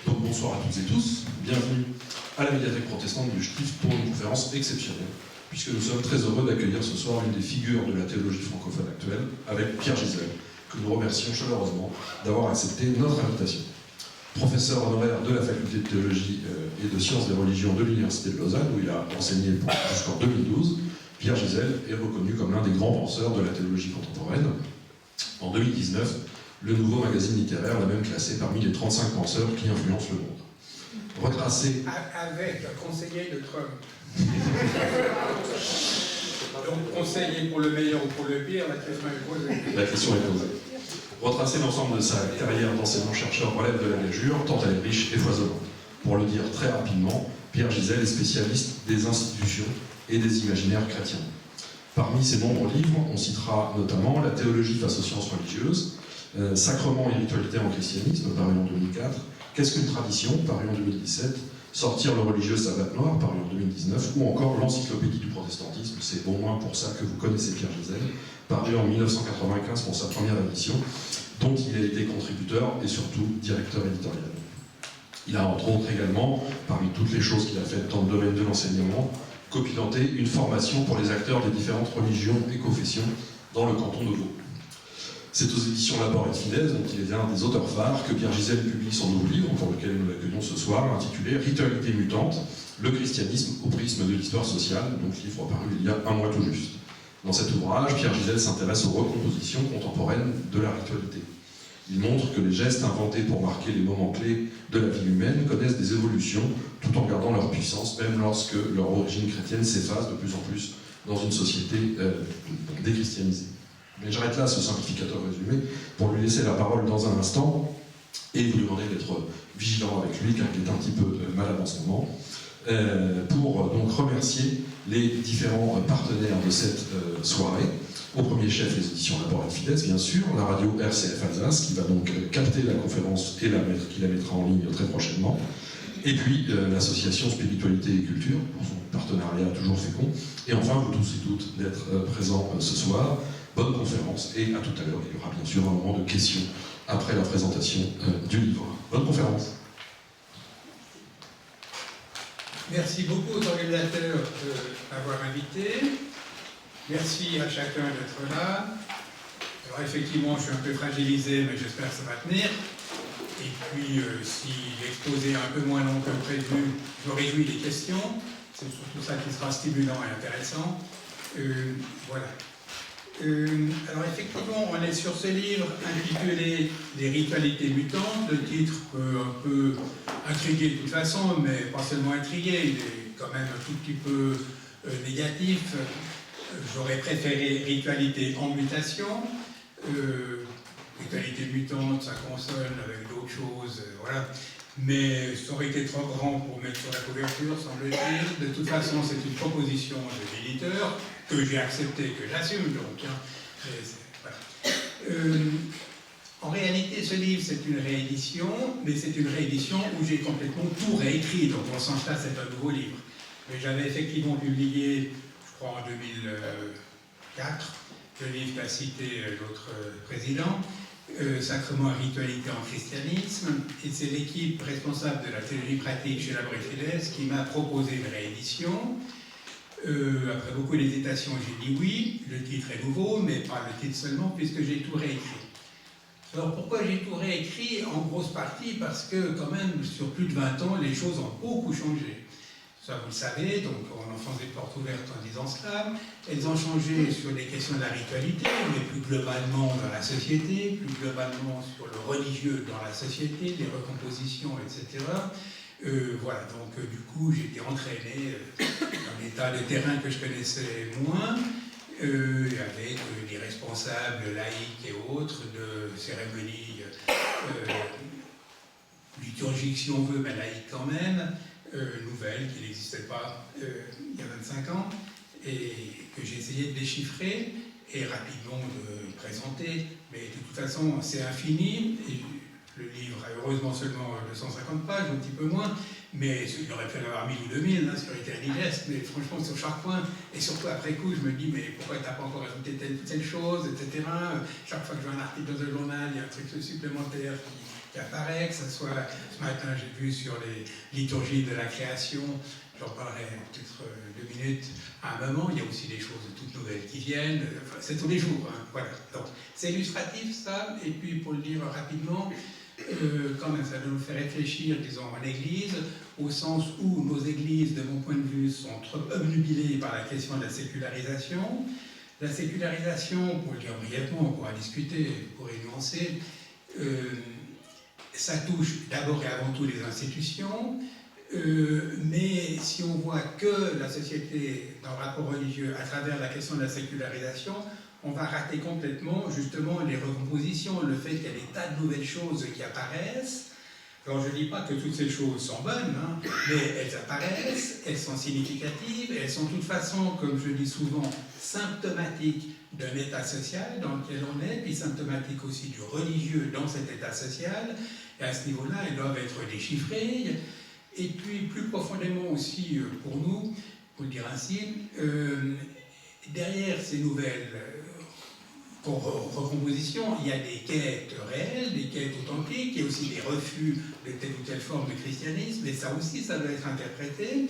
Donc bonsoir à toutes et tous, bienvenue à la médiathèque protestante du Stift pour une conférence exceptionnelle, puisque nous sommes très heureux d'accueillir ce soir l'une des figures de la théologie francophone actuelle, avec Pierre Gisèle, que nous remercions chaleureusement d'avoir accepté notre invitation. Professeur honoraire de la faculté de théologie et de sciences des religions de l'Université de Lausanne, où il a enseigné jusqu'en 2012, Pierre Gisèle est reconnu comme l'un des grands penseurs de la théologie contemporaine. En 2019, le Nouveau magazine littéraire l'a même classé parmi les 35 penseurs qui influencent le monde. Retracé... Avec un conseiller de Trump. Donc, conseiller pour le meilleur ou pour le pire, la question est posée. La question est posée. Retracer l'ensemble de sa carrière d'enseignant-chercheur relève de la gageure, tant elle est riche et foisonnante. Pour le dire très rapidement, Pierre Gisèle est spécialiste des institutions et des imaginaires chrétiens. Parmi ses nombreux livres, on citera notamment La théologie face aux sciences religieuses, Sacrement et ritualité en christianisme, paru en 2004, Qu'est-ce qu'une tradition, paru en 2017, Sortir le religieux sabbat noir, paru en 2019, ou encore L'encyclopédie du protestantisme, c'est au moins pour ça que vous connaissez Pierre Gisèle, paru en 1995 pour sa première édition, dont il a été contributeur et surtout directeur éditorial. Il a entre autres également, parmi toutes les choses qu'il a faites dans le domaine de l'enseignement, copiloté une formation pour les acteurs des différentes religions et confessions dans le canton de Vaud. C'est aux éditions Labor et Fidesz, dont il est l'un des auteurs phares, que Pierre Gisèle publie son nouveau livre, pour lequel nous l'accueillons ce soir, intitulé Ritualité mutante, le christianisme au prisme de l'histoire sociale, donc livre paru il y a un mois tout juste. Dans cet ouvrage, Pierre Gisèle s'intéresse aux recompositions contemporaines de la ritualité. Il montre que les gestes inventés pour marquer les moments clés de la vie humaine connaissent des évolutions, tout en gardant leur puissance, même lorsque leur origine chrétienne s'efface de plus en plus dans une société déchristianisée. Mais j'arrête là ce simplificateur résumé pour lui laisser la parole dans un instant et vous demander d'être vigilant avec lui car il est un petit peu malade en ce moment, pour donc remercier les différents partenaires de cette soirée. Au premier chef, les éditions Labor et Fidesz, bien sûr, la radio RCF Alsace qui va donc capter la conférence et qui la mettra en ligne très prochainement. Et puis l'association Spiritualité et Culture, pour son partenariat toujours fécond. Et enfin, vous tous et toutes d'être présents ce soir. Bonne conférence et à tout à l'heure. Il y aura bien sûr un moment de questions après la présentation du livre. Bonne conférence. Merci beaucoup aux organisateurs de m'avoir invité. Merci à chacun d'être là. Alors effectivement, je suis un peu fragilisé, mais j'espère que ça va tenir. Et puis, si l'exposé est un peu moins long que prévu, je me réjouis des questions. C'est surtout ça qui sera stimulant et intéressant. Voilà. Alors effectivement, on est sur ce livre intitulé « Les ritualités mutantes ». Le titre peut un peu intriguer de toute façon, mais pas seulement intriguer, il est quand même un tout petit peu négatif. J'aurais préféré « ritualité en mutation ». Ritualité mutante, ça consonne avec d'autres choses, voilà. Mais ça aurait été trop grand pour mettre sur la couverture, semble-t-il. De toute façon, c'est une proposition de l'éditeur que j'ai acceptée, que j'assume donc. Hein. Voilà. En réalité, ce livre, c'est une réédition, mais c'est une réédition où j'ai complètement tout réécrit. Donc, dans ce sens-là, c'est un nouveau livre. Mais j'avais effectivement publié, je crois, en 2004, le livre qu'a cité l'autre président. Sacrement et ritualité en christianisme, et c'est l'équipe responsable de la théologie pratique chez Labor et Fidesz qui m'a proposé une réédition. Après beaucoup d'hésitation, j'ai dit oui. Le titre est nouveau, mais pas le titre seulement, puisque j'ai tout réécrit. Alors pourquoi j'ai tout réécrit? En grosse partie parce que quand même, sur plus de 20 ans, les choses ont beaucoup changé. Ça, vous le savez, donc on enfonce des portes ouvertes en disant cela. Elles ont changé sur les questions de la ritualité, mais plus globalement dans la société, plus globalement sur le religieux dans la société, les recompositions, etc. Voilà, donc du coup, j'ai été entraîné dans des tas de terrains que je connaissais moins, avec des responsables laïcs et autres de cérémonies liturgiques, si on veut, mais laïques quand même. Nouvelles qui n'existaient pas il y a 25 ans et que j'ai essayé de déchiffrer et rapidement de présenter. Mais de toute façon, c'est infini. Et le livre a heureusement seulement 250 pages, un petit peu moins, mais il aurait pu en avoir 1000 ou 2000, hein, ça aurait été indigeste, mais franchement, sur chaque point, et surtout après coup, je me dis, mais pourquoi tu n'as pas encore ajouté telle chose, etc. Chaque fois que je vois un article dans un journal, il y a un truc supplémentaire qui apparaît, que ce soit, ce matin j'ai vu sur les liturgies de la création, j'en parlerai peut-être 2 minutes à un moment, il y a aussi des choses toutes nouvelles qui viennent, enfin, c'est tous les jours, hein, voilà. Donc c'est illustratif ça, et puis pour le dire rapidement, quand même ça doit nous faire réfléchir, disons, à l'Église, au sens où nos églises, de mon point de vue, sont trop obnubilées par la question de la sécularisation. La sécularisation, pour le dire brièvement, on pourra discuter, on pourrait nuancer, ça touche d'abord et avant tout les institutions, mais si on voit que la société dans le rapport religieux à travers la question de la sécularisation, on va rater complètement justement les recompositions, le fait qu'il y a des tas de nouvelles choses qui apparaissent. Alors je ne dis pas que toutes ces choses sont bonnes, hein, mais elles apparaissent, elles sont significatives, elles sont de toute façon, comme je dis souvent, symptomatiques d'un état social dans lequel on est, puis symptomatiques aussi du religieux dans cet état social, et à ce niveau-là, elles doivent être déchiffrées, et puis plus profondément aussi pour nous, pour le dire ainsi, derrière ces nouvelles recompositions, il y a des quêtes réelles, des quêtes authentiques, il y a aussi des refus de telle ou telle forme de christianisme, et ça aussi, ça doit être interprété.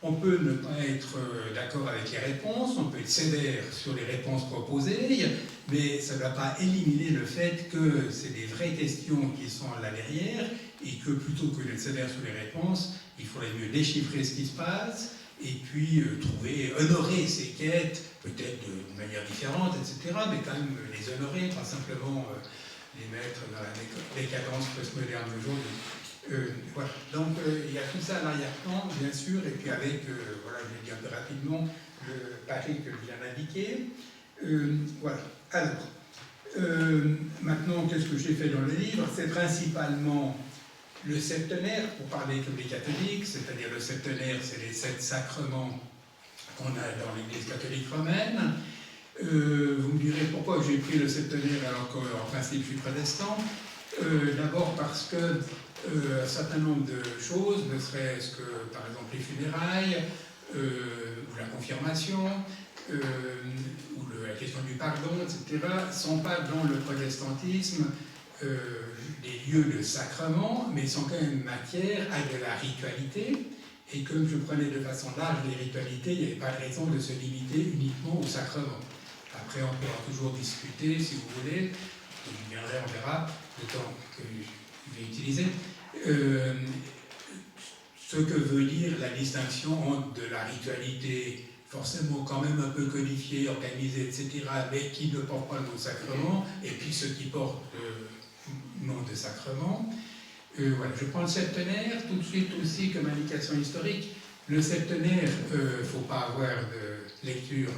On peut ne pas être d'accord avec les réponses, on peut être sévère sur les réponses proposées, mais ça ne va pas éliminer le fait que c'est des vraies questions qui sont là derrière, et que plutôt que d'être sévère sur les réponses, il faudrait mieux déchiffrer ce qui se passe, et puis honorer ces quêtes, peut-être d'une manière différente, etc., mais quand même les honorer, pas simplement les mettre dans la décadence postmoderne d'aujourd'hui. Voilà. Donc il y a tout ça à l'arrière-plan, bien sûr, et puis avec, voilà, je vais dire un peu rapidement, le pari que je viens d'indiquer. Voilà. Alors, maintenant, qu'est-ce que j'ai fait dans le livre? C'est principalement le septenaire, pour parler comme les catholiques, c'est-à-dire le septenaire, c'est les 7 sacrements qu'on a dans l'Église catholique romaine. Vous me direz pourquoi j'ai pris le septenaire alors qu'en principe je suis protestant. D'abord parce que un certain nombre de choses, ne serait-ce que par exemple les funérailles, ou la confirmation, ou la question du pardon, etc., ne sont pas dans le protestantisme des lieux de sacrement, mais sont quand même matière à de la ritualité. Et comme je prenais de façon large les ritualités, il n'y avait pas de raison de se limiter uniquement au sacrement. Après, on pourra toujours discuter, si vous voulez, je viendrai, on verra, le temps que je vais utiliser, ce que veut dire la distinction entre de la ritualité forcément quand même un peu codifiée, organisée, etc., mais qui ne porte pas le nom de sacrement, et puis ceux qui portent le nom de sacrement. Voilà. Je prends le septenaire tout de suite aussi comme indication historique. Le septenaire, il ne faut pas avoir de lecture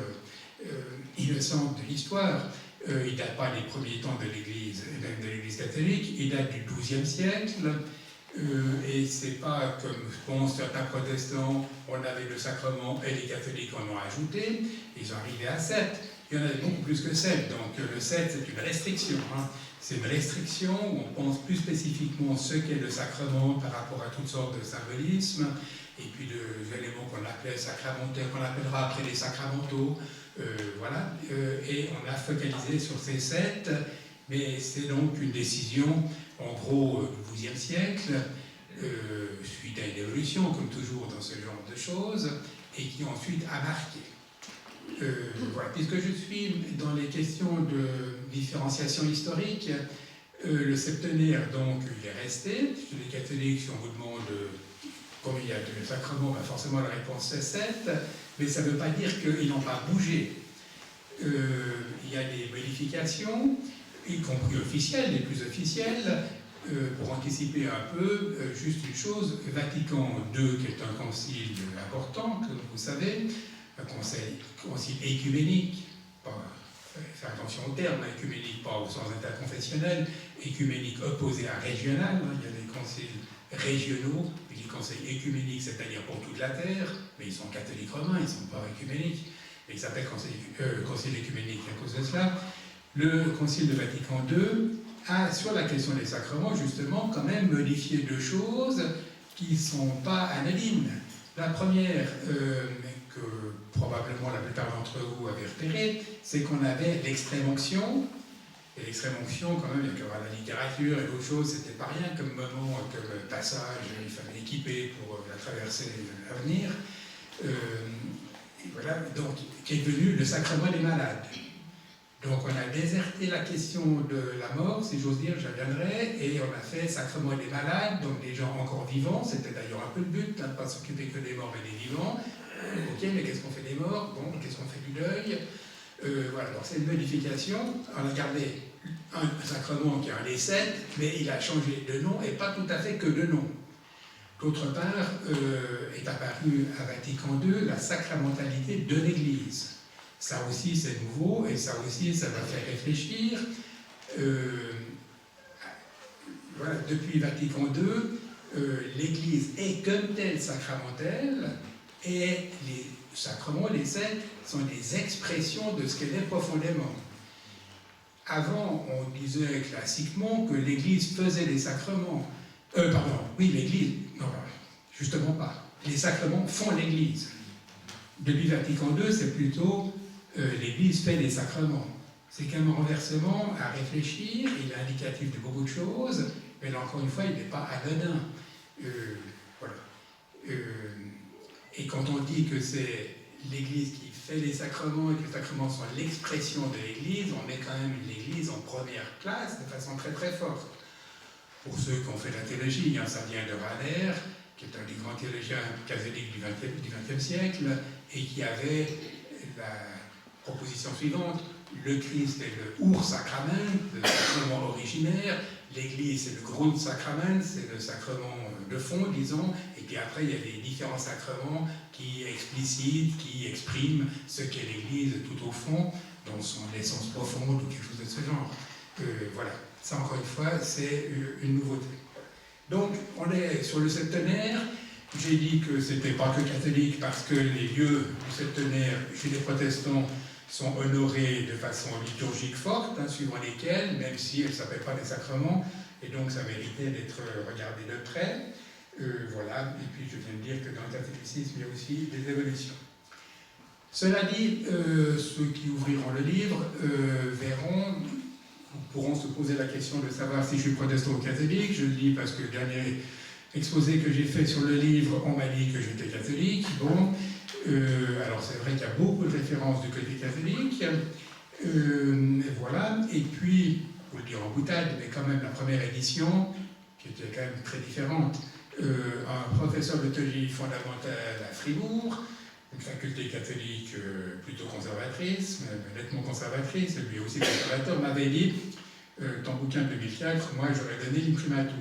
innocente de l'histoire. Il ne date pas des premiers temps de l'Église, même de l'Église catholique, il date du XIIe siècle. Et c'est pas comme pense certains protestants, on avait le sacrement et les catholiques en ont ajouté, ils ont arrivé à 7. Il y en avait beaucoup plus que 7, donc le 7 c'est une restriction. Hein. C'est une restriction où on pense plus spécifiquement ce qu'est le sacrement par rapport à toutes sortes de symbolismes, et puis d'éléments qu'on appelait sacramentaires, qu'on appellera après les sacramentaux, voilà, et on a focalisé sur ces 7, mais c'est donc une décision, en gros, du XIIe siècle, suite à une évolution, comme toujours dans ce genre de choses, et qui ensuite a marqué. Voilà. Puisque je suis dans les questions de différenciation historique, le septenaire, donc, il est resté. Chez les catholiques, si on vous demande combien il y a de sacrements, ben forcément la réponse c'est 7, mais ça ne veut pas dire qu'ils n'ont pas bougé. Il y a des modifications, y compris officielles, les plus officielles. Pour anticiper un peu, juste une chose, Vatican II, qui est un concile important, comme vous savez, un concile écuménique, faire attention au terme, écuménique pas au sens interconfessionnel, écuménique opposé à régional, hein, il y a des conciles régionaux, et des conseils écuméniques, c'est-à-dire pour toute la terre, mais ils sont catholiques romains, ils ne sont pas écuméniques, mais ils s'appellent concile écuménique à cause de cela. Le concile de Vatican II a, sur la question des sacrements, justement, quand même modifié 2 choses qui ne sont pas anodines. La première, que probablement la plupart d'entre vous avez repéré, c'est qu'on avait l'extrême onction, Et l'extrême onction, quand même, il y a qu'à voir la littérature et d'autres choses, c'était pas rien comme moment, comme passage, il fallait équiper pour la traversée à venir. Et voilà, donc, qui est devenu le sacrement des malades. Donc on a déserté la question de la mort, si j'ose dire, j'y reviendrai, et on a fait sacrement des malades, donc des gens encore vivants, c'était d'ailleurs un peu le but, hein, pas s'occuper que des morts mais des vivants. Ok, mais qu'est-ce qu'on fait des morts? Bon, qu'est-ce qu'on fait du deuil? Voilà, donc c'est une modification. On a gardé un sacrement qui est un des 7, mais il a changé de nom, et pas tout à fait que de nom. D'autre part, est apparue à Vatican II la sacramentalité de l'Église. Ça aussi, c'est nouveau, et ça aussi, ça va faire réfléchir. Voilà, depuis Vatican II, l'Église est comme telle sacramentelle, et les sacrements, les 7, sont des expressions de ce qu'elle est profondément. Avant, on disait classiquement que l'Église faisait des sacrements. Oui, l'Église, non, justement pas. Les sacrements font l'Église. Depuis Vatican II, c'est plutôt l'Église fait des sacrements. C'est qu'un renversement à réfléchir, il est indicatif de beaucoup de choses, mais là encore une fois, il n'est pas anodin. Voilà. Et quand on dit que c'est l'Église qui fait les sacrements et que les sacrements sont l'expression de l'Église, on met quand même l'Église en première place de façon très très forte. Pour ceux qui ont fait la théologie, hein, ça vient de Rahner, qui est un des grands théologiens catholiques du XXe siècle, et qui avait la proposition suivante: le Christ est le Ur Sacrament, le sacrement originaire, l'Église c'est le Grund Sacrament, c'est le sacrement de fond, disons, et puis après il y a les différents sacrements qui explicitent, qui expriment ce qu'est l'Église tout au fond, dans son essence profonde ou quelque chose de ce genre. Voilà, ça encore une fois c'est une nouveauté. Donc on est sur le septenaire. J'ai dit que c'était pas que catholique parce que les lieux du septenaire chez les protestants sont honorés de façon liturgique forte, hein, suivant lesquelles, même si elles ne s'appellent pas des sacrements, et donc ça méritait d'être regardé de près. Voilà, et puis je viens de dire que dans le catéchisme, il y a aussi des évolutions. Cela dit, ceux qui ouvriront le livre pourront se poser la question de savoir si je suis protestant ou catholique. Je le dis parce que le dernier exposé que j'ai fait sur le livre, on m'a dit que j'étais catholique. Bon, alors c'est vrai qu'il y a beaucoup de références du côté catholique. Voilà, et puis, pour le dire en boutade, mais quand même la première édition, qui était quand même très différente, un professeur de théologie fondamentale à Fribourg, une faculté catholique plutôt conservatrice, nettement conservatrice, et lui aussi conservateur, m'avait dit ton bouquin de 2004, moi j'aurais donné l'imprimatur.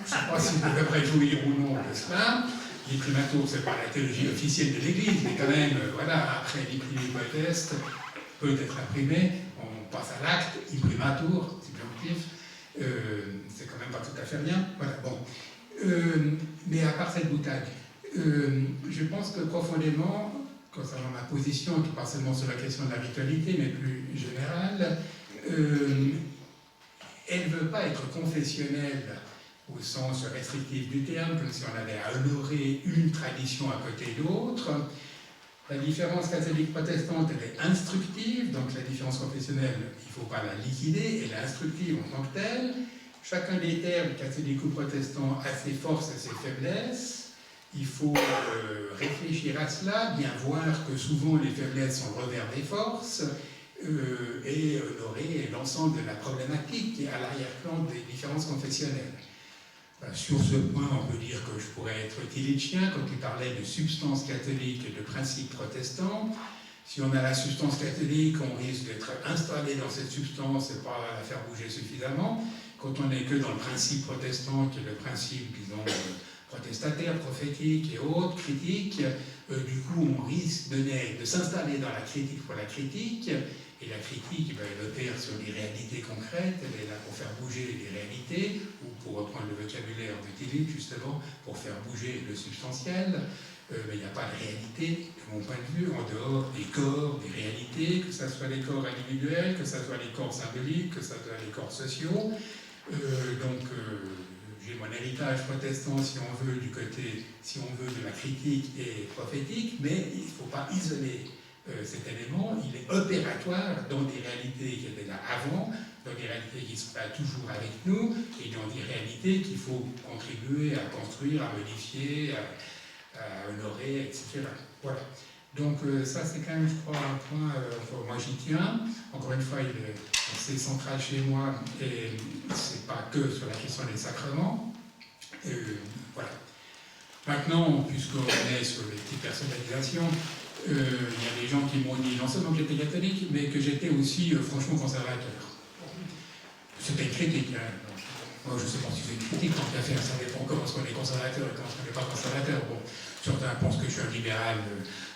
Je ne sais pas si je devrais jouir ou non de cela. L'imprimatur, c'est pas la théologie officielle de l'Église, mais quand même, voilà, après l'imprimer proteste peut être imprimé, on passe à l'acte, imprimatur, subjonctif, c'est quand même pas tout à fait rien. Voilà, bon. Mais à part cette boutade, je pense que profondément, concernant ma position, qui pas seulement sur la question de la ritualité, mais plus générale, elle ne veut pas être confessionnelle au sens restrictif du terme, comme si on avait à honorer une tradition à côté d'autre. La différence catholique-protestante, elle est instructive, donc la différence confessionnelle, il ne faut pas la liquider, elle est instructive en tant que telle. Chacun des termes, catholique ou protestant, a ses forces et ses faiblesses. Il faut réfléchir à cela, bien voir que souvent les faiblesses sont le revers des forces, et honorer l'ensemble de la problématique qui est à l'arrière-plan des différences confessionnelles. Sur ce point, on peut dire que je pourrais être tillichien quand il parlait de substance catholique et de principe protestant. Si on a la substance catholique, on risque d'être installé dans cette substance et pas la faire bouger suffisamment. Quand on n'est que dans le principe protestant, qui est le principe, disons, protestataire, prophétique et autres, critique, du coup, on risque de s'installer dans la critique pour la critique. Et la critique, elle opère sur les réalités concrètes, elle est là pour faire bouger les réalités, ou pour reprendre le vocabulaire de Tillich, justement, pour faire bouger le substantiel. Mais il n'y a pas de réalité, de mon point de vue, en dehors des corps, des réalités, que ce soit les corps individuels, que ce soit les corps symboliques, que ce soit les corps sociaux. J'ai mon héritage protestant, si on veut, du côté, si on veut, de la critique et prophétique, mais il ne faut pas isoler cet élément, il est opératoire dans des réalités qui étaient là avant, dans des réalités qui ne sont pas toujours avec nous, et dans des réalités qu'il faut contribuer à construire, à modifier, à honorer, etc. Voilà. Donc ça, c'est quand même, je crois, un point, moi j'y tiens. Encore une fois, il est assez central chez moi, et c'est pas que sur la question des sacrements. Voilà. Maintenant, puisqu'on est sur les petites personnalisations, il y a des gens qui m'ont dit non seulement que j'étais catholique, mais que j'étais aussi franchement conservateur. C'était une critique. Hein. Moi, je ne sais pas si c'est une critique, tant qu'à faire, ça dépend comment est-ce qu'on est conservateur et comment est-ce qu'on n'est pas conservateur. Bon, certains pensent que je suis un libéral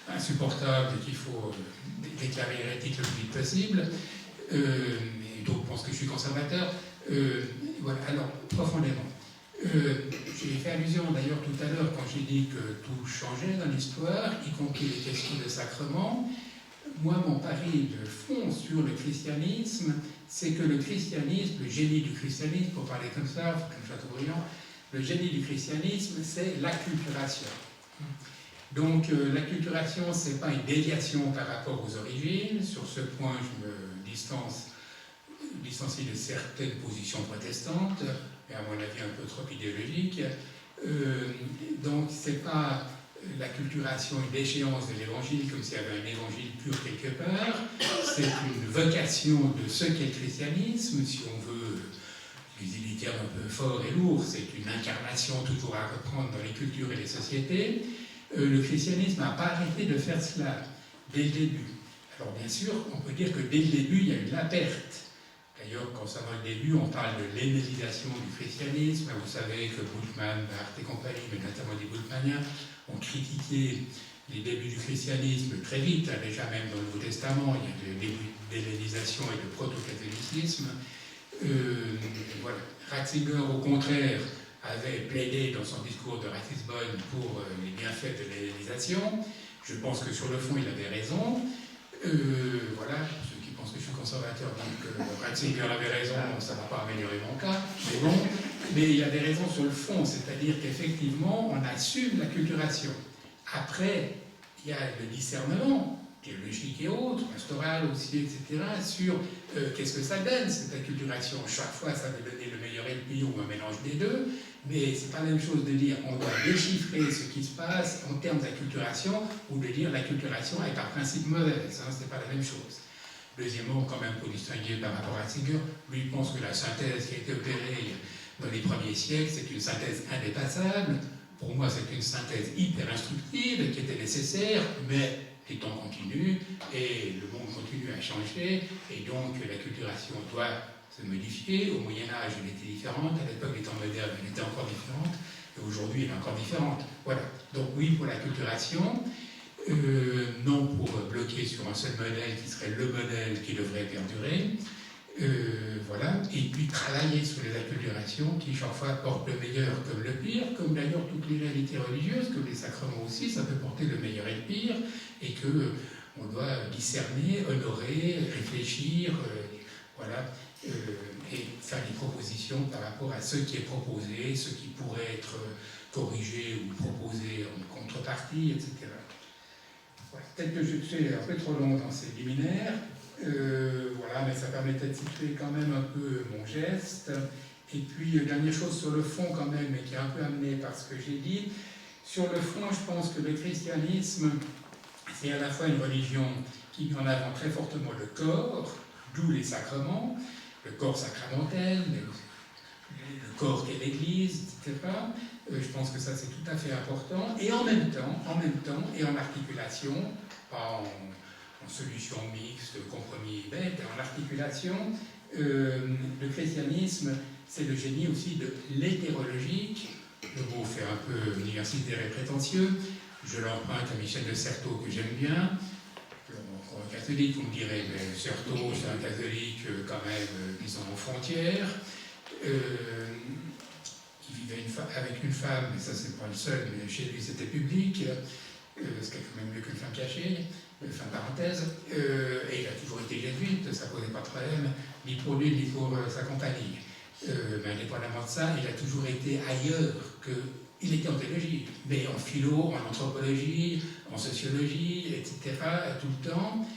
insupportable et qu'il faut déclarer hérétique le plus vite possible. Et d'autres pensent que je suis conservateur. Voilà, alors, profondément. J'ai fait allusion d'ailleurs tout à l'heure quand j'ai dit que tout changeait dans l'histoire, y compris les questions de sacrement. Moi, mon pari de fond sur le christianisme, c'est que le christianisme, le génie du christianisme, pour parler comme ça, comme Chateaubriand, le génie du christianisme, c'est l'acculturation. Donc l'acculturation, ce n'est pas une déviation par rapport aux origines. Sur ce point, je me distancie de certaines positions protestantes, et à mon avis un peu trop idéologiques. Donc c'est pas l'acculturation, une déchéance de l'évangile, comme s'il y avait un évangile pur quelque part. C'est une vocation de ce qu'est le christianisme, si on veut utiliser des termes un peu forts et lourds, c'est une incarnation toujours à reprendre dans les cultures et les sociétés. Le christianisme n'a pas arrêté de faire cela dès le début. Alors bien sûr, on peut dire que dès le début, il y a eu la perte. D'ailleurs, concernant le début, on parle de l'hélénisation du christianisme. Vous savez que Bultmann, Barthes et compagnie, mais notamment les Bultmanniens, ont critiqué les débuts du christianisme très vite, hein, déjà même dans le Nouveau Testament, il y a des débuts d'hellénisation et de proto-catholicisme. Voilà. Ratzinger, au contraire, avait plaidé dans son discours de Ratisbonne pour les bienfaits de l'hellénisation. Je pense que sur le fond, il avait raison. Voilà, ceux qui pensent que je suis conservateur, donc Ratzinger avait raison, ça ne va pas améliorer mon cas, mais bon, mais il avait raison sur le fond, c'est-à-dire qu'effectivement, on assume l'acculturation. Après, il y a le discernement, théologique et autres, pastoral aussi, etc., sur qu'est-ce que ça donne, cette acculturation. Chaque fois, ça veut donner le meilleur et le pire, ou un mélange des deux, mais c'est pas la même chose de dire on doit déchiffrer ce qui se passe en termes d'acculturation, ou de dire l'acculturation est par principe mauvaise, hein, c'est pas la même chose. Deuxièmement, quand même, pour distinguer par rapport à Ratzinger, lui pense que la synthèse qui a été opérée dans les premiers siècles, c'est une synthèse indépassable. Pour moi, c'est une synthèse hyper instructive qui était nécessaire, mais les temps continuent et le monde continue à changer, et donc l'acculturation doit se modifier. Au Moyen-Âge, elle était différente, à l'époque des temps modernes, elle était encore différente, et aujourd'hui, elle est encore différente. Voilà. Donc oui, pour l'acculturation, non pour bloquer sur un seul modèle qui serait le modèle qui devrait perdurer, voilà, et puis travailler sur les acculturations qui chaque fois portent le meilleur comme le pire, comme d'ailleurs toutes les réalités religieuses, comme les sacrements aussi, ça peut porter le meilleur et le pire, et que on doit discerner, honorer, réfléchir, voilà, et faire des propositions par rapport à ce qui est proposé, ce qui pourrait être corrigé ou proposé en contrepartie, etc. Voilà. Peut-être que je suis un peu trop long dans ces liminaires. Voilà, mais ça permettait de situer quand même un peu mon geste. Et puis, dernière chose sur le fond quand même, mais qui est un peu amené par ce que j'ai dit. Sur le fond, je pense que le christianisme, c'est à la fois une religion qui met en avant très fortement le corps, d'où les sacrements, le corps sacramentel, le corps qu'est l'Église, etc. Je pense que ça c'est tout à fait important. Et en même temps, et en articulation, pas en solution mixte, compromis bête, en articulation, le christianisme, c'est le génie aussi de l'hétérologique. Le mot fait un peu universitaire et prétentieux. Je l'emprunte à Michel de Certeau, que j'aime bien. Pour un catholique, on me dirait, mais Certeau, c'est un catholique quand même, disons, aux frontières, qui vivait avec une femme, mais ça c'est pas le seul, mais chez lui c'était public, ce qui est quand même mieux qu'une femme cachée, fin parenthèse, et il a toujours été jésuite, ça posait pas de problème, ni pour lui, ni pour sa compagnie. Mais indépendamment de ça, il a toujours été ailleurs que il était en théologie, mais en philo, en anthropologie, en sociologie, etc., tout le temps.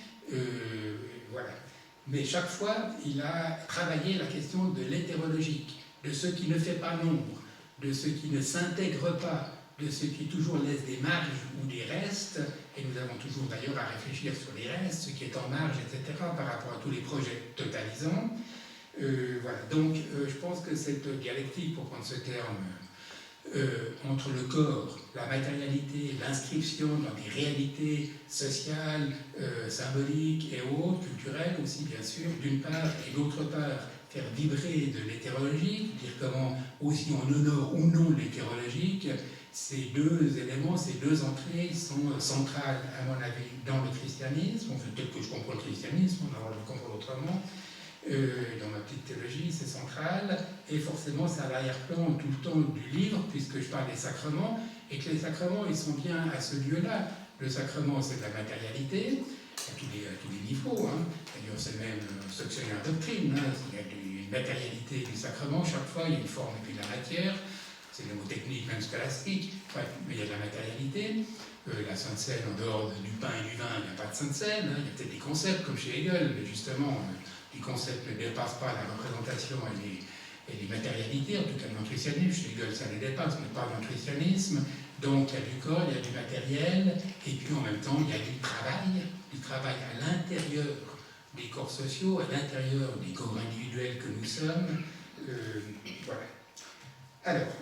Voilà. Mais chaque fois, il a travaillé la question de l'hétérologique, de ce qui ne fait pas nombre, de ce qui ne s'intègre pas, de ce qui toujours laisse des marges ou des restes, et nous avons toujours d'ailleurs à réfléchir sur les restes, ce qui est en marge, etc., par rapport à tous les projets totalisants. Voilà. Donc, je pense que cette dialectique, pour prendre ce terme, entre le corps, la matérialité, l'inscription dans des réalités sociales, symboliques et autres, culturelles aussi bien sûr, d'une part, et d'autre part, faire vibrer de l'hétérologique, dire comment aussi on honore ou non l'hétérologique, ces deux éléments, ces deux entrées sont centrales, à mon avis, dans le christianisme. Enfin, peut-être que je comprends le christianisme, on va le comprendre autrement. Dans ma petite théologie, c'est central, et forcément c'est à l'arrière-plan tout le temps du livre, puisque je parle des sacrements, et que les sacrements, ils sont bien à ce lieu-là. Le sacrement, c'est de la matérialité, à tous les niveaux, hein. D'ailleurs, c'est même sectionnaire doctrine, hein. Il y a une matérialité du sacrement, chaque fois, il y a une forme et puis de la matière, c'est le mot technique, même scolastique, enfin, mais il y a de la matérialité. La Sainte Seine, en dehors du pain et du vin, il n'y a pas de Sainte Seine, hein. Il y a peut-être des concepts, comme chez Hegel, mais justement, les concepts ne dépassent pas la représentation et les matérialités, en tout cas le nutritionnisme, chez Hegel ça les dépasse, mais pas le nutritionnisme. Donc il y a du corps, il y a du matériel, et puis en même temps il y a du travail à l'intérieur des corps sociaux, à l'intérieur des corps individuels que nous sommes. Voilà. Alors,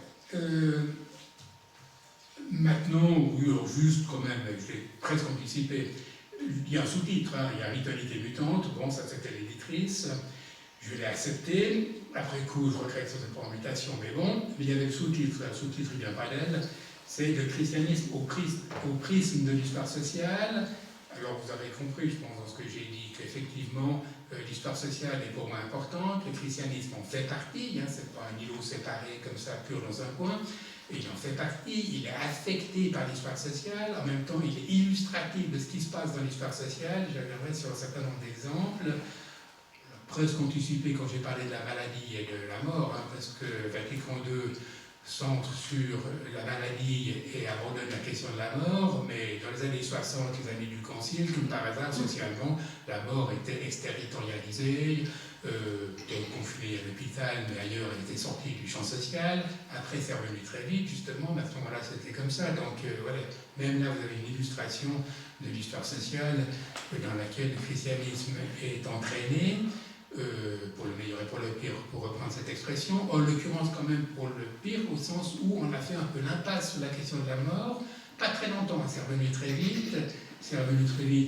maintenant, oui, alors juste quand même, je l'ai presque anticipé, il y a un sous-titre, hein, il y a Ritualité mutante, bon, ça c'était l'éditrice, je l'ai accepté, après coup je regrette cette mutation, mais bon, il y avait le sous-titre il vient pas d'elle, c'est le christianisme au prisme de l'histoire sociale. Alors vous avez compris, je pense, dans ce que j'ai dit, qu'effectivement l'histoire sociale est pour moi importante, le christianisme en fait partie, hein, c'est pas un îlot séparé comme ça, pur dans un coin. Il en fait partie, il est affecté par l'histoire sociale, en même temps il est illustratif de ce qui se passe dans l'histoire sociale. Je reviendrai sur un certain nombre d'exemples, presque anticipé quand j'ai parlé de la maladie et de la mort, hein, parce que Vatican II centre sur la maladie et abandonne la question de la mort, mais dans les années 60, les années du Concile, comme par hasard, socialement, la mort était exterritorialisée, peut-être confinée à l'hôpital, mais ailleurs elle était sortie du champ social. Après, c'est revenu très vite, justement, mais à ce moment-là, c'était comme ça. Donc, voilà, même là, vous avez une illustration de l'histoire sociale dans laquelle le christianisme est entraîné, pour le meilleur et pour le pire, pour reprendre cette expression, en l'occurrence quand même pour le pire, au sens où on a fait un peu l'impasse sur la question de la mort, pas très longtemps, c'est revenu très vite,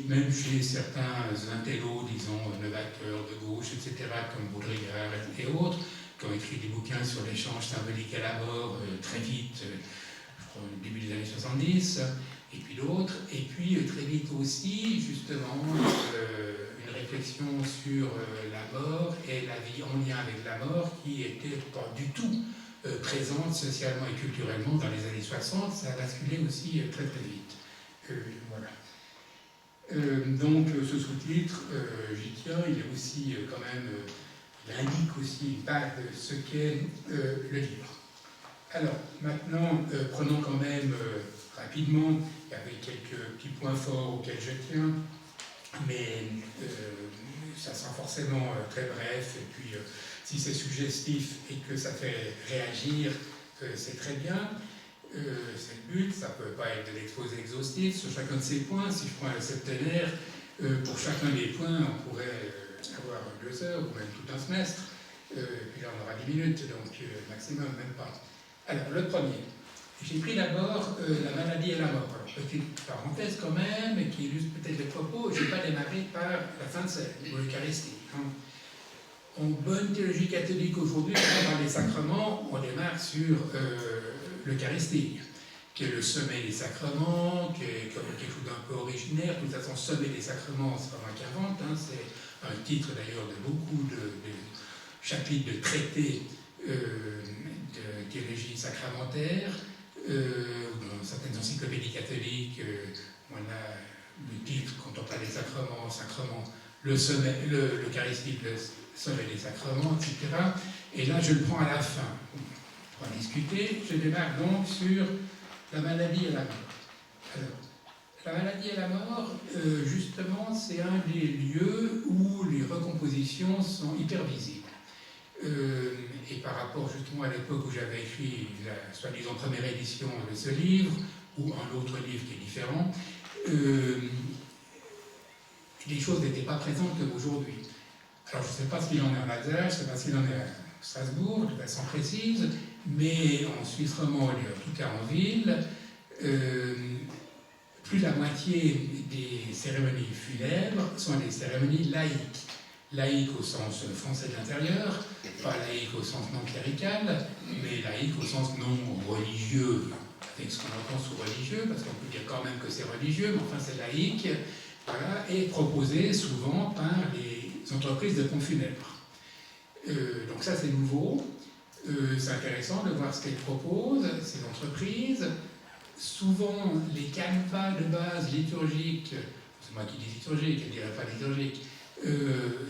même chez certains intellos, disons, novateurs de gauche, etc., comme Baudrillard et autres, qui ont écrit des bouquins sur l'échange symbolique à la mort, très vite, je crois au début des années 70, et puis d'autres, et puis très vite aussi, justement, une réflexion sur la mort et la vie en lien avec la mort qui était pas du tout présente socialement et culturellement dans les années 60, ça a basculé aussi très très vite. Voilà. Donc ce sous-titre, j'y tiens, il est aussi quand même, il indique aussi une part de ce qu'est le livre. Alors maintenant, prenons quand même rapidement, il y avait quelques petits points forts auxquels je tiens, mais ça sera forcément très bref, et puis si c'est suggestif et que ça fait réagir, c'est très bien. C'est le but, ça ne peut pas être de l'exposé exhaustif sur chacun de ces points. Si je prends un septenaire, pour chacun des points, on pourrait avoir 2 heures ou même tout un semestre, puis là on aura 10 minutes, donc maximum, même pas. Alors, le premier. J'ai pris d'abord la maladie et la mort. Alors, petite parenthèse quand même, qui illustre peut-être les propos, je n'ai pas démarré par la Sainte Seine, ou l'Eucharistie. Hein. En bonne théologie catholique aujourd'hui, dans les sacrements, on démarre sur l'Eucharistie, qui est le sommet des sacrements, qui est comme quelque chose d'un peu originaire. De toute façon, sommet des sacrements, c'est pas moi qui invente, hein, c'est un titre d'ailleurs de beaucoup de chapitres de traités de théologie sacramentaire. Dans certaines encyclopédies catholiques, on a le titre, quand on parle des sacrements, le sommet, l'Eucharistie, le sommet des sacrements, etc. Et là, je le prends à la fin. pour en discuter. Je démarre donc sur la maladie et la mort. Alors, la maladie et la mort, justement, c'est un des lieux où les recompositions sont hyper visibles. Et par rapport justement à l'époque où j'avais écrit la soi-disant première édition de ce livre, ou un autre livre qui est différent, les choses n'étaient pas présentes comme aujourd'hui. Alors je ne sais pas ce qu'il en est en Alsace, je ne sais pas ce qu'il en est à Strasbourg, de façon précise, mais en Suisse romande, et en tout cas en ville, plus de la moitié des cérémonies funèbres sont des cérémonies laïques. Laïques au sens français de l'intérieur, pas laïques au sens non clérical, mais laïques au sens non religieux, avec ce qu'on entend sous religieux, parce qu'on peut dire quand même que c'est religieux, mais enfin c'est laïque, voilà, et proposé souvent par les entreprises de pompes funèbres. Donc ça c'est nouveau, c'est intéressant de voir ce qu'elles proposent, ces entreprises. Souvent les canevas de base liturgiques, c'est moi qui dis liturgique, je ne dirais pas liturgique,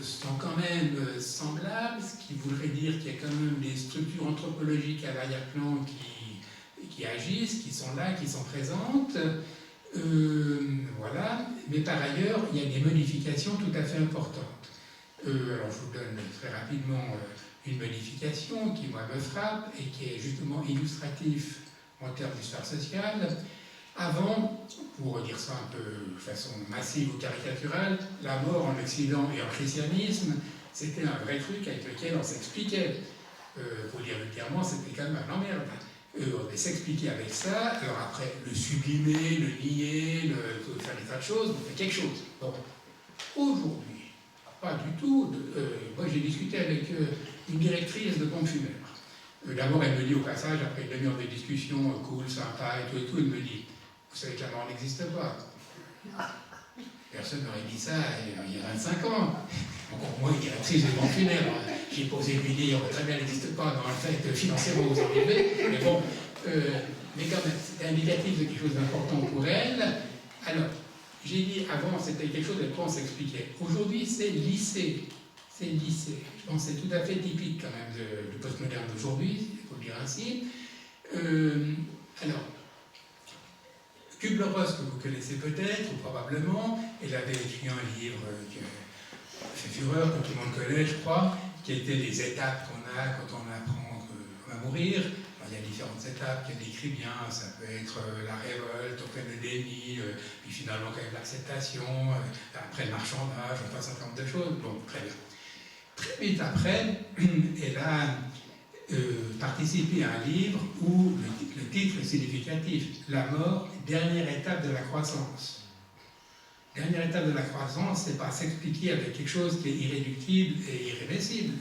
sont quand même semblables, ce qui voudrait dire qu'il y a quand même des structures anthropologiques à l'arrière-plan qui agissent, qui sont là, qui sont présentes. Voilà. Mais par ailleurs, il y a des modifications tout à fait importantes. Alors je vous donne très rapidement une modification qui, moi, me frappe et qui est justement illustratif en termes d'histoire sociale. Avant, pour dire ça un peu de façon massive ou caricaturale, la mort en Occident et en christianisme, c'était un vrai truc avec lequel on s'expliquait. Pour dire vulgairement, c'était quand même un emmerde. On s'expliquait avec ça, alors après, le sublimer, le nier, faire des tas de choses, on fait quelque chose. Bon. Aujourd'hui, pas du tout. Moi, j'ai discuté avec une directrice de pompes funèbres. D'abord, elle me dit au passage, après une demi-heure de discussion, cool, sympa et tout, elle me dit: vous savez que la mort n'existe pas. Personne n'aurait dit ça il y a 25 ans. Encore moins une directrice des pompes funèbres. J'ai posé lui dire, très bien, elle n'existe pas dans le fait financièrement vous arrivez, mais bon, mais quand même, c'est indicatif de quelque chose d'important pour elle. Alors, j'ai dit avant, c'était quelque chose de quoi on s'expliquait. Aujourd'hui, c'est lycée. C'est lycée. Je pense que c'est tout à fait typique quand même du postmoderne d'aujourd'hui, il faut le dire ainsi. Alors, Kübler-Ross, que vous connaissez peut-être, ou probablement, elle avait écrit un livre qui fait fureur, que tout le monde connaît, je crois, qui était les étapes qu'on a quand on apprend qu'on va mourir. Alors, il y a différentes étapes qu'elle décrit bien, ça peut être la révolte, après le déni, puis finalement quand même l'acceptation, après le marchandage, enfin un certain nombre de choses. Bon, très bien. Très vite après, elle a participé à un livre où le titre est significatif, La mort, dernière étape de la croissance. Dernière étape de la croissance, c'est pas s'expliquer avec quelque chose qui est irréductible et irréversible.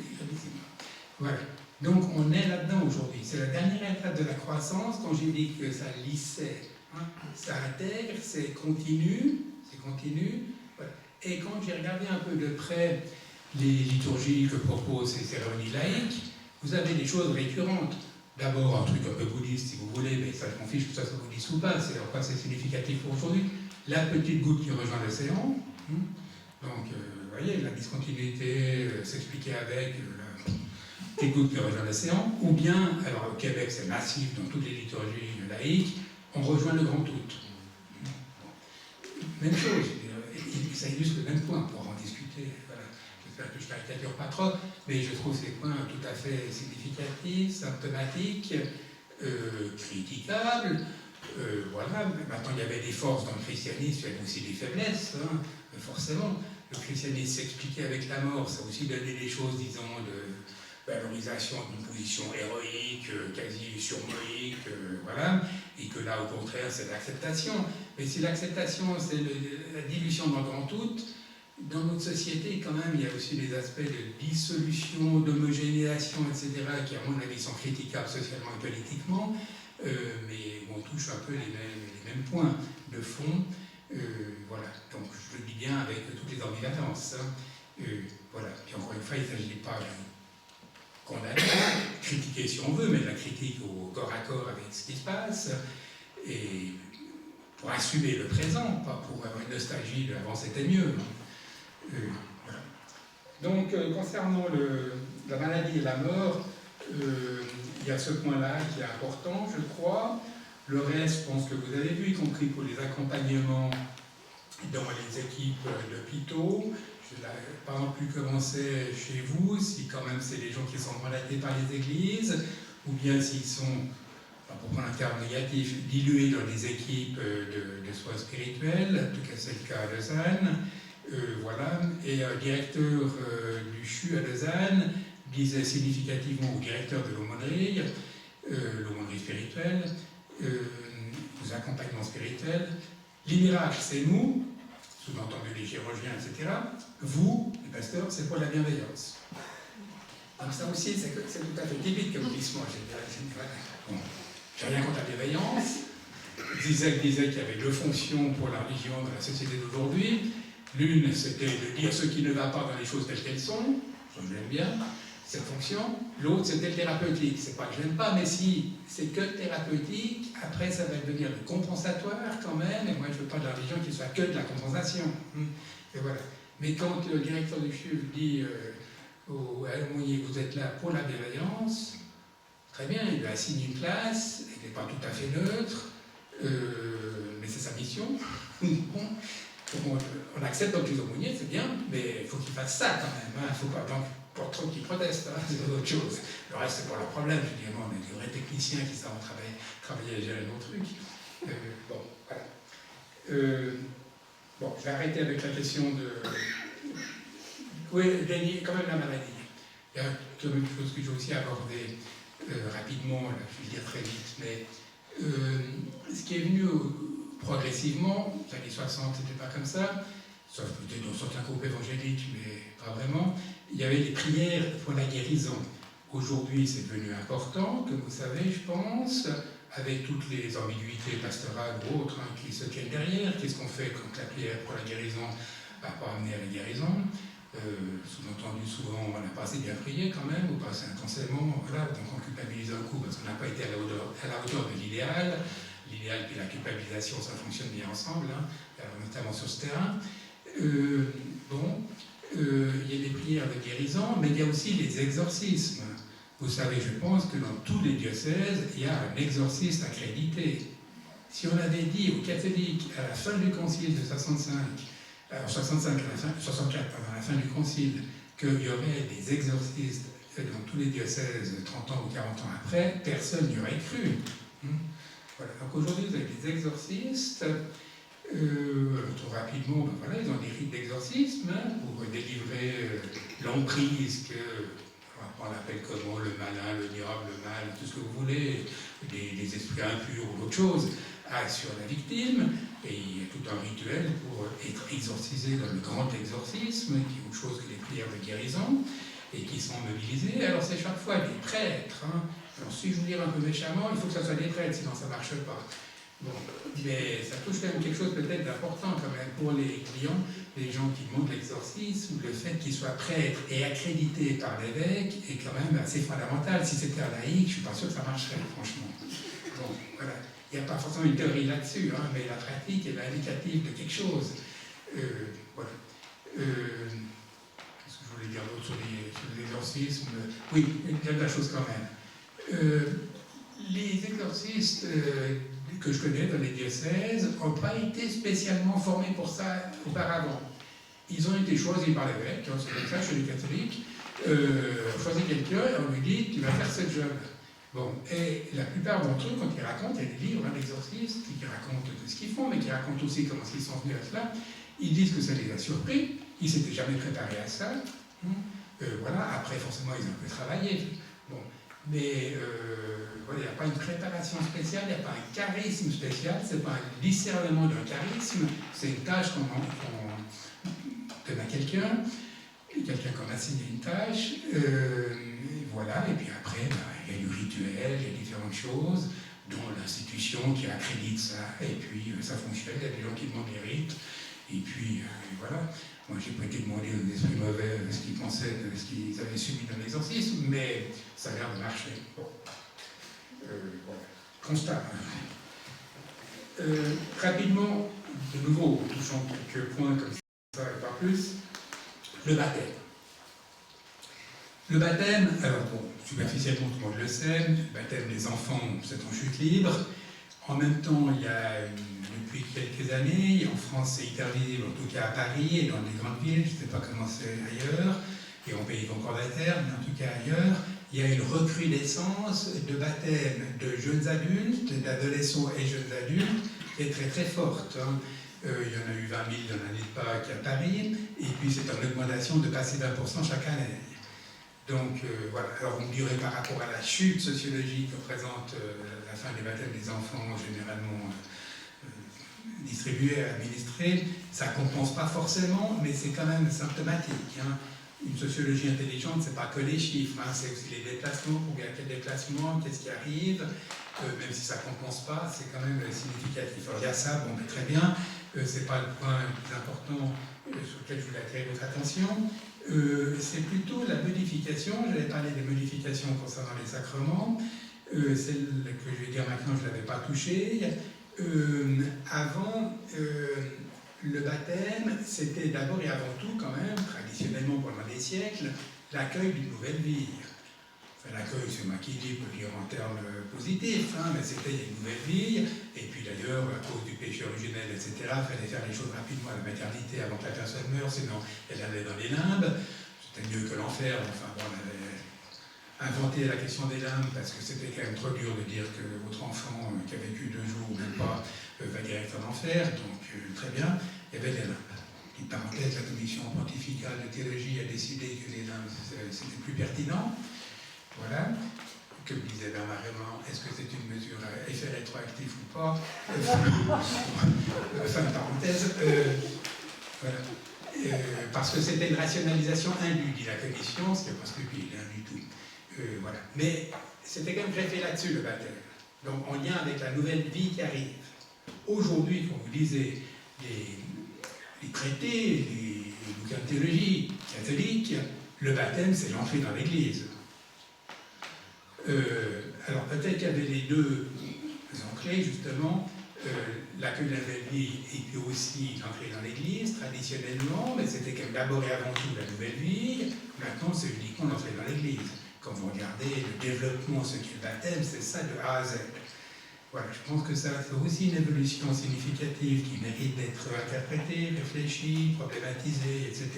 Voilà. Donc on est là-dedans aujourd'hui. C'est la dernière étape de la croissance. Quand j'ai dit que ça lissait, hein, ça intègre, c'est continu. Voilà. Et quand j'ai regardé un peu de près les liturgies que proposent ces cérémonies laïques, vous avez des choses récurrentes. D'abord, un truc un peu bouddhiste, si vous voulez, mais ça, je m'en fiche que ça soit bouddhiste ou pas, c'est enfin, significatif pour aujourd'hui. La petite goutte qui rejoint l'océan. Donc, vous voyez, la discontinuité s'expliquer avec la petite goutte qui rejoint l'océan. Ou bien, alors au Québec, c'est massif dans toutes les liturgies laïques, on rejoint le grand tout. Même chose, ça illustre le même point, on pourra en discuter. Voilà. J'espère que je ne caricature pas trop, mais je trouve ces points tout à fait significatifs, symptomatiques, critiquables. Voilà. Maintenant, il y avait des forces dans le christianisme, il y avait aussi des faiblesses, hein, forcément. Le christianisme s'expliquait avec la mort, ça a aussi donné des choses, disons, de valorisation d'une position héroïque, quasi surmoïque, voilà, et que là, au contraire, c'est l'acceptation. Mais si l'acceptation, c'est la dilution dans le grand tout, dans notre société, quand même, il y a aussi des aspects de dissolution, d'homogénéisation, etc., qui, à mon avis, sont critiquables socialement et politiquement, mais on touche un peu les mêmes points de fond. Voilà, donc je le dis bien avec toutes les ambivalences. Hein. Voilà, puis encore une fois, il ne s'agit pas de condamner, critiquer si on veut, mais de la critique au corps à corps avec ce qui se passe, et pour assumer le présent, pas pour avoir une nostalgie de avant c'était mieux. Voilà. Donc, concernant la maladie et la mort, Il y a ce point-là qui est important, je crois. Le reste, je pense que vous avez vu, y compris pour les accompagnements dans les équipes d'hôpitaux. Je ne l'ai pas non plus commencé chez vous, si quand même c'est les gens qui sont mandatés par les églises, ou bien s'ils sont, pour prendre un terme négatif, dilués dans des équipes de soins spirituels. En tout cas, c'est le cas à Lausanne. Voilà. Et directeur du CHU à Lausanne disait significativement au directeur de l'aumônerie spirituelle, aux accompagnements spirituels, les miracles, c'est nous, sous-entendu les chirurgiens, etc. Vous, les pasteurs, c'est pour la bienveillance. Donc ça aussi, c'est tout à fait typique comme glissement. J'ai rien contre la bienveillance. Zizek disait qu'il y avait deux fonctions pour la religion dans la société d'aujourd'hui. L'une, c'était de dire ce qui ne va pas dans les choses telles qu'elles sont. Ça, je l'aime bien, cette fonction. L'autre, c'était le thérapeutique. C'est pas que je n'aime pas, mais si c'est que thérapeutique, après, ça va devenir le compensatoire quand même. Et moi, je ne veux pas de la religion qui soit que de la compensation. Et voilà. Mais quand le directeur du CHU dit à l'aumônier, vous êtes là pour la bienveillance, très bien, il lui assigne une place, il n'est pas tout à fait neutre, mais c'est sa mission. Bon, on accepte donc les aumôniers, c'est bien, mais il faut qu'ils fassent ça quand même. Il ne faut pas donc pour trop qu'ils protestent, c'est autre chose. Le reste, c'est pas leur problème. Je dis, on est des vrais techniciens qui savent travailler à gérer nos trucs. Bon, voilà. Bon, je vais arrêter avec la question de. Oui, quand même la maladie. Il y a quand même une chose que j'ai aussi abordé rapidement, là, je vais le dire très vite, mais ce qui est venu progressivement, les années 60, c'était pas comme ça, sauf peut-être dans certains groupes évangéliques, mais pas vraiment. Il y avait des prières pour la guérison. Aujourd'hui, c'est devenu important, comme vous savez, je pense, avec toutes les ambiguïtés pastorales ou autres qui se tiennent derrière. Qu'est-ce qu'on fait quand la prière pour la guérison va pas amener à la guérison? Sous-entendu, souvent, on n'a pas assez bien prié quand même, ou pas assez intensément, voilà, donc on culpabilise un coup parce qu'on n'a pas été à la hauteur de l'idéal. L'idéal et la culpabilisation, ça fonctionne bien ensemble, hein, notamment sur ce terrain. Il y a des prières de guérison, mais il y a aussi les exorcismes. Vous savez, je pense que dans tous les diocèses, il y a un exorciste accrédité. Si on avait dit aux catholiques à la fin du concile de 64, à la fin du concile, qu'il y aurait des exorcistes dans tous les diocèses 30 ans ou 40 ans après, personne n'y aurait cru. Voilà. Donc aujourd'hui, vous avez des exorcistes. Tout rapidement, ben voilà, ils ont des rites d'exorcisme pour délivrer l'emprise que, on l'appelle comment, le malin, le diable, le mal, tout ce que vous voulez, des esprits impurs ou d'autres choses, sur la victime. Et il y a tout un rituel pour être exorcisé dans le grand exorcisme, qui est autre chose que les prières de guérison, et qui sont mobilisés. Alors c'est chaque fois des prêtres. Alors si je veux dire un peu méchamment, il faut que ça soit des prêtres, sinon ça ne marche pas. Bon, mais ça touche quand même quelque chose peut-être d'important quand même pour les clients, les gens qui demandent l'exorcisme, le fait qu'ils soient prêtres et accrédités par l'évêque est quand même assez fondamental. Si c'était un laïc, je ne suis pas sûr que ça marcherait, franchement. Bon, voilà. Il n'y a pas forcément une théorie là-dessus, mais la pratique est l'indicatif de quelque chose. Voilà. Qu'est-ce que je voulais dire d'autre sur les exorcismes? Oui, il y a de la chose quand même. Les exorcistes que je connais dans les diocèses n'ont pas été spécialement formés pour ça auparavant. Ils ont été choisis par l'évêque, c'est comme ça chez les catholiques. On choisit quelqu'un et on lui dit tu vas faire ce job. Bon, et la plupart d'entre eux, quand ils racontent, il y a des livres d'exorcistes qui racontent ce qu'ils font, mais qui racontent aussi comment ils sont venus à cela. Ils disent que ça les a surpris, ils ne s'étaient jamais préparés à ça. Voilà, après forcément ils ont un peu travaillé. Bon. Mais voilà, il n'y a pas une préparation spéciale, il n'y a pas un charisme spécial, ce n'est pas un discernement d'un charisme, c'est une tâche qu'on donne à quelqu'un qu'on assigne une tâche, voilà, et puis après, il y a du rituel, il y a différentes choses, dont l'institution qui accrédite ça, et puis ça fonctionne, il y a des gens qui demandent des rites, et puis voilà. Moi, j'ai pas été demandé aux esprits mauvais ce qu'ils pensaient de ce qu'ils avaient subi dans l'exorcisme, mais ça a l'air de marcher. Bon. Voilà. Constat. Rapidement, de nouveau, en touchant quelques points comme ça et pas plus, le baptême. Le baptême, alors bon, superficiellement tout le monde le sait, le baptême des enfants, c'est en chute libre. En même temps, il y a depuis quelques années, en France c'est hyper visible, en tout cas à Paris et dans les grandes villes, je ne sais pas comment c'est ailleurs, et en pays concordataire, mais en tout cas ailleurs, il y a une recrudescence de baptême de jeunes adultes, d'adolescents et jeunes adultes, qui est très très forte. Hein. Il y en a eu 20 000 dans l'année de Pâques à Paris, et puis c'est en augmentation de passer d'1% chaque année. Donc voilà, alors on me dirait par rapport à la chute sociologique que représente la fin des baptêmes des enfants généralement distribués, administrés, ça ne compense pas forcément, mais c'est quand même symptomatique. Hein. Une sociologie intelligente, c'est pas que les chiffres, hein, c'est aussi les déplacements, pour quel déplacement, qu'est-ce qui arrive, même si ça ne compense pas, c'est quand même significatif. Alors il y a ça, bon, mais très bien, c'est pas le point le plus important sur lequel je voulais attirer votre attention. C'est plutôt la modification, j'avais parlé des modifications concernant les sacrements, celle que je vais dire maintenant, je ne l'avais pas touchée. Avant, le baptême, c'était d'abord et avant tout, quand même, traditionnellement pendant des siècles, l'accueil d'une nouvelle vie. Enfin, l'accueil, c'est moi qui dis, pour dire en termes positifs, hein, mais c'était une nouvelle vie, et puis d'ailleurs, à cause du péché originel, etc., il fallait faire les choses rapidement à la maternité avant que la personne meure, sinon elle allait dans les limbes. C'était mieux que l'enfer, enfin bon, on avait inventé la question des limbes parce que c'était quand même trop dur de dire que votre enfant qui a vécu 2 jours ou même pas va direct en enfer, donc très bien, il y avait les limbes. Petite parenthèse, la commission pontificale de théologie a décidé que les limbes c'était plus pertinent. Voilà. Que me disait Bernard Raymond, est-ce que c'est une mesure à effet rétroactif ou pas? Fin de parenthèse. Voilà. Parce que c'était une rationalisation indue, dit la commission, ce qui n'est pas stupide, hein, du tout. Voilà. Mais c'était quand même greffé là-dessus, le baptême. Donc en lien avec la nouvelle vie qui arrive. Aujourd'hui, quand vous lisez les traités, les bouquins de théologie catholiques, le baptême, c'est l'entrée dans l'Église. Alors peut-être qu'il y avait les deux entrées, justement, l'accueil de la nouvelle vie et puis aussi l'entrée dans l'Église, traditionnellement, mais c'était quand même d'abord et avant tout la nouvelle vie. Maintenant, c'est uniquement l'entrée dans l'Église. Quand vous regardez le développement, ce qu'est le baptême, c'est ça de A à Z. Voilà, je pense que ça c'est aussi une évolution significative qui mérite d'être interprétée, réfléchie, problématisée, etc.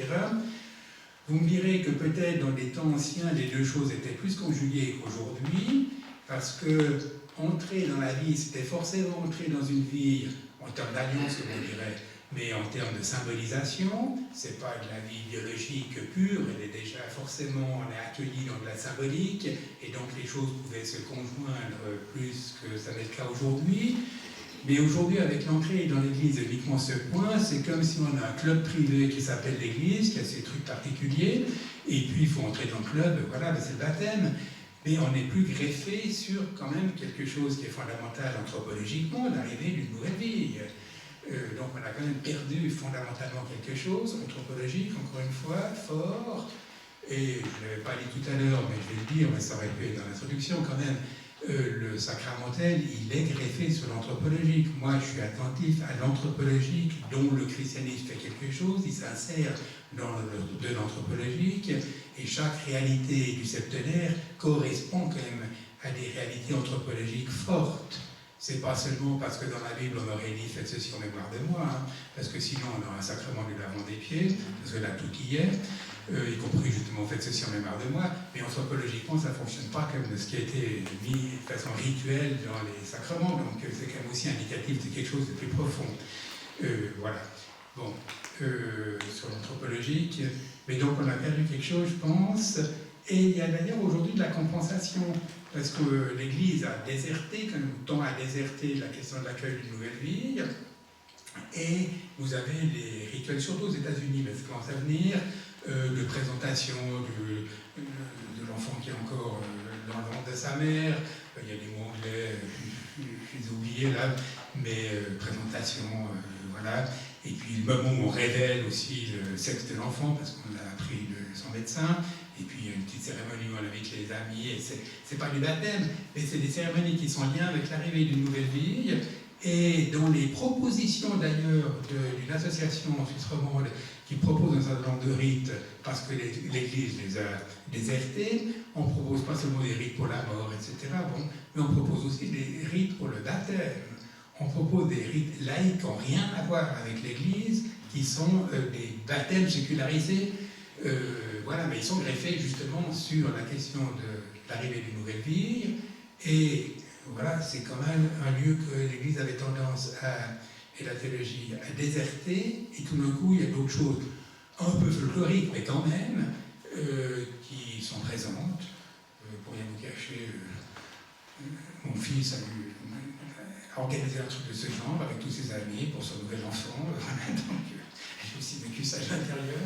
Vous me direz que peut-être dans les temps anciens, les deux choses étaient plus conjuguées qu'aujourd'hui, parce que entrer dans la vie, c'était forcément entrer dans une vie en termes d'alliance, comme on dirait, mais en termes de symbolisation. C'est pas de la vie biologique pure, elle est déjà forcément, on est accueilli dans de la symbolique, et donc les choses pouvaient se conjoindre plus que ça n'est le cas aujourd'hui. Mais aujourd'hui, avec l'entrée dans l'Église uniquement ce point, c'est comme si on a un club privé qui s'appelle l'Église, qui a ses trucs particuliers, et puis il faut entrer dans le club, voilà, c'est le baptême. Mais on n'est plus greffé sur quand même quelque chose qui est fondamental anthropologiquement, l'arrivée d'une nouvelle vie. Donc on a quand même perdu fondamentalement quelque chose, anthropologique, encore une fois, fort. Et je ne l'avais pas dit tout à l'heure, mais je vais le dire, mais ça aurait pu être dans l'introduction quand même. Le sacramentel, il est greffé sur l'anthropologique. Moi, je suis attentif à l'anthropologique dont le christianisme fait quelque chose, il s'insère dans de l'anthropologique, et chaque réalité du septenaire correspond quand même à des réalités anthropologiques fortes. C'est pas seulement parce que dans la Bible on aurait dit faites ceci en mémoire de moi, hein, parce que sinon on aura un sacrement du lavement des pieds, parce que là tout y est. Y compris justement faites ceci en mémoire de moi, mais anthropologiquement ça ne fonctionne pas comme ce qui a été mis de façon rituelle dans les sacrements, donc c'est quand même aussi indicatif de quelque chose de plus profond. Voilà. Bon, sur l'anthropologique, mais donc on a perdu quelque chose, je pense, et il y a d'ailleurs aujourd'hui de la compensation, parce que l'Église a déserté, quand même, tend à déserter la question de l'accueil d'une nouvelle vie, et vous avez les rituels, surtout aux États-Unis, mais ça commence à venir, de présentation de l'enfant qui est encore dans le ventre de sa mère. Il y a des mots anglais, je les ai oubliés là, mais présentation, voilà. Et puis le moment où on révèle aussi le sexe de l'enfant, parce qu'on l'a appris de son médecin. Et puis il y a une petite cérémonie où on est avec les amis, et c'est pas du baptême, mais c'est des cérémonies qui sont en lien avec l'arrivée d'une nouvelle vie. Et dans les propositions d'ailleurs d'une association en Suisse romande qui propose un certain nombre de rites parce que l'Église les a désertés, on ne propose pas seulement des rites pour la mort, etc. Bon, mais on propose aussi des rites pour le baptême. On propose des rites laïques qui n'ont rien à voir avec l'Église, qui sont des baptêmes sécularisés. Voilà, mais ils sont greffés justement sur la question de l'arrivée d'une nouvelle vie. Et voilà, c'est quand même un lieu que l'Église avait tendance et la théologie à déserter. Et tout d'un coup, il y a d'autres choses un peu folkloriques, mais quand même, qui sont présentes. Pour rien vous cacher, mon fils a organisé un truc de ce genre avec tous ses amis pour son nouvel enfant. Donc, j'ai aussi vécu ça à l'intérieur.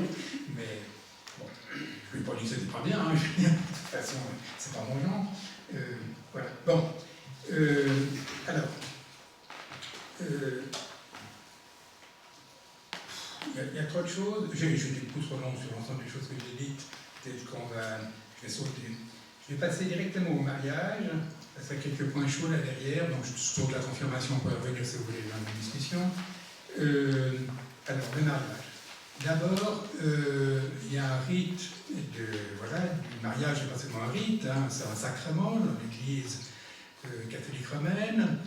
Mais bon, je ne vais pas dire que c'était pas bien, hein, je veux dire, de toute façon, c'est pas mon genre. Voilà. Bon. Alors. Il y a trop de choses. Je vais beaucoup trop long sur l'ensemble des choses que j'ai dites. Peut-être je vais sauter. Je vais passer directement au mariage. Ça fait quelques points chauds là derrière. Donc, je saute la confirmation, on peut revenir si vous voulez dans la discussion. Alors, le mariage. D'abord, il y a un rite du mariage, c'est pas seulement un rite, hein, c'est un sacrement dans l'Église catholique romaine.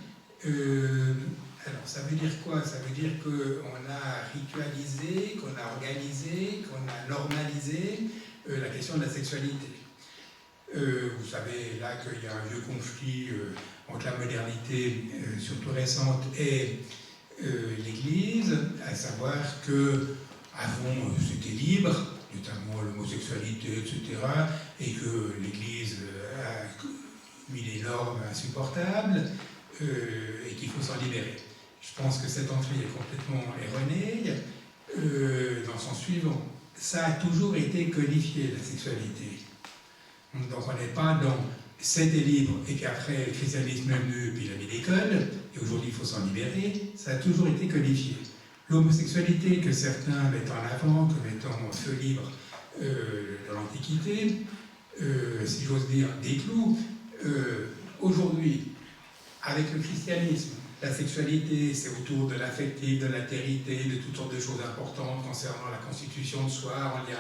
Alors, ça veut dire quoi? Ça veut dire qu'on a ritualisé, qu'on a organisé, qu'on a normalisé la question de la sexualité. Vous savez là qu'il y a un vieux conflit entre la modernité, surtout récente, et l'Église, à savoir que avant c'était libre, notamment l'homosexualité, etc., et que l'Église a mis des normes insupportables et qu'il faut s'en libérer. Je pense que cette entrée est complètement erronée, dans le sens suivant. Ça a toujours été codifié, la sexualité. Donc on n'est pas dans c'était libre et qu'après le christianisme est venu, puis il a mis des codes, et aujourd'hui il faut s'en libérer. Ça a toujours été codifié. L'homosexualité que certains mettent en avant comme étant feu libre dans l'Antiquité, si j'ose dire, des clous, aujourd'hui, avec le christianisme, la sexualité, c'est autour de l'affectif, de l'altérité, de toutes sortes de choses importantes concernant la constitution de soi, en lien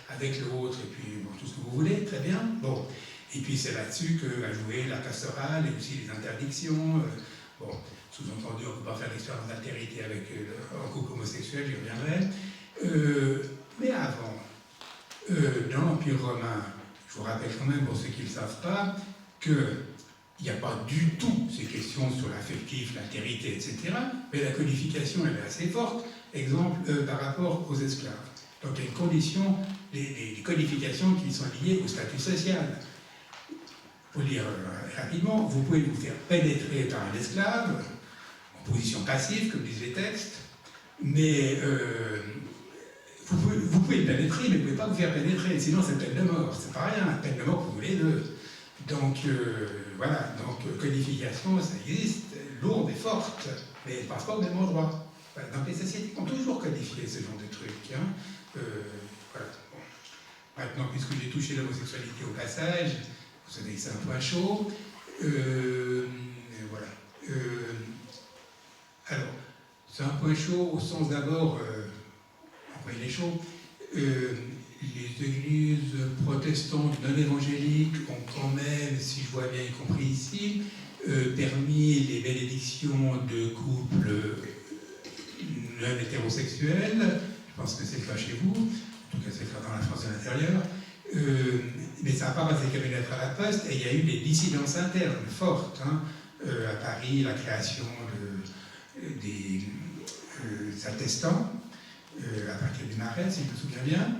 avec l'autre, et puis bon, tout ce que vous voulez, très bien. Bon. Et puis c'est là-dessus que va jouer la pastorale et aussi les interdictions. Bon, sous-entendu, on ne peut pas faire l'expérience d'altérité avec un couple homosexuel, j'y reviendrai. Mais avant, dans l'Empire romain, je vous rappelle quand même, pour ceux qui ne le savent pas, qu'il n'y a pas du tout ces questions sur l'affectif, l'altérité, etc. Mais la codification, elle est assez forte. Exemple, par rapport aux esclaves. Donc il y a une condition, des codifications qui sont liées au statut social. Pour dire rapidement, vous pouvez vous faire pénétrer par un esclave, en position passive, comme disent les textes, mais vous pouvez le pénétrer, mais vous ne pouvez pas vous faire pénétrer, sinon c'est peine de mort. C'est pas rien, peine de mort pour vous les deux. Donc voilà, donc codification, ça existe, lourde et forte, mais elle ne passe pas au même endroit. Voilà, donc les sociétés ont toujours codifié ce genre de trucs. Hein. Voilà. Bon. Maintenant, puisque j'ai touché l'homosexualité au passage, vous savez que c'est un point chaud. Voilà. Alors, c'est un point chaud au sens d'abord, pourquoi il est chaud, les églises protestantes non évangéliques ont quand même, si je vois bien y compris ici, permis les bénédictions de couples non hétérosexuels. Je pense que c'est le cas chez vous, en tout cas c'est le cas dans la France de l'intérieur. Mais ça n'a pas passé comme une lettre à la poste, et il y a eu des dissidences internes fortes. Hein, à Paris, la création des attestants, à partir du Marais, si je me souviens bien.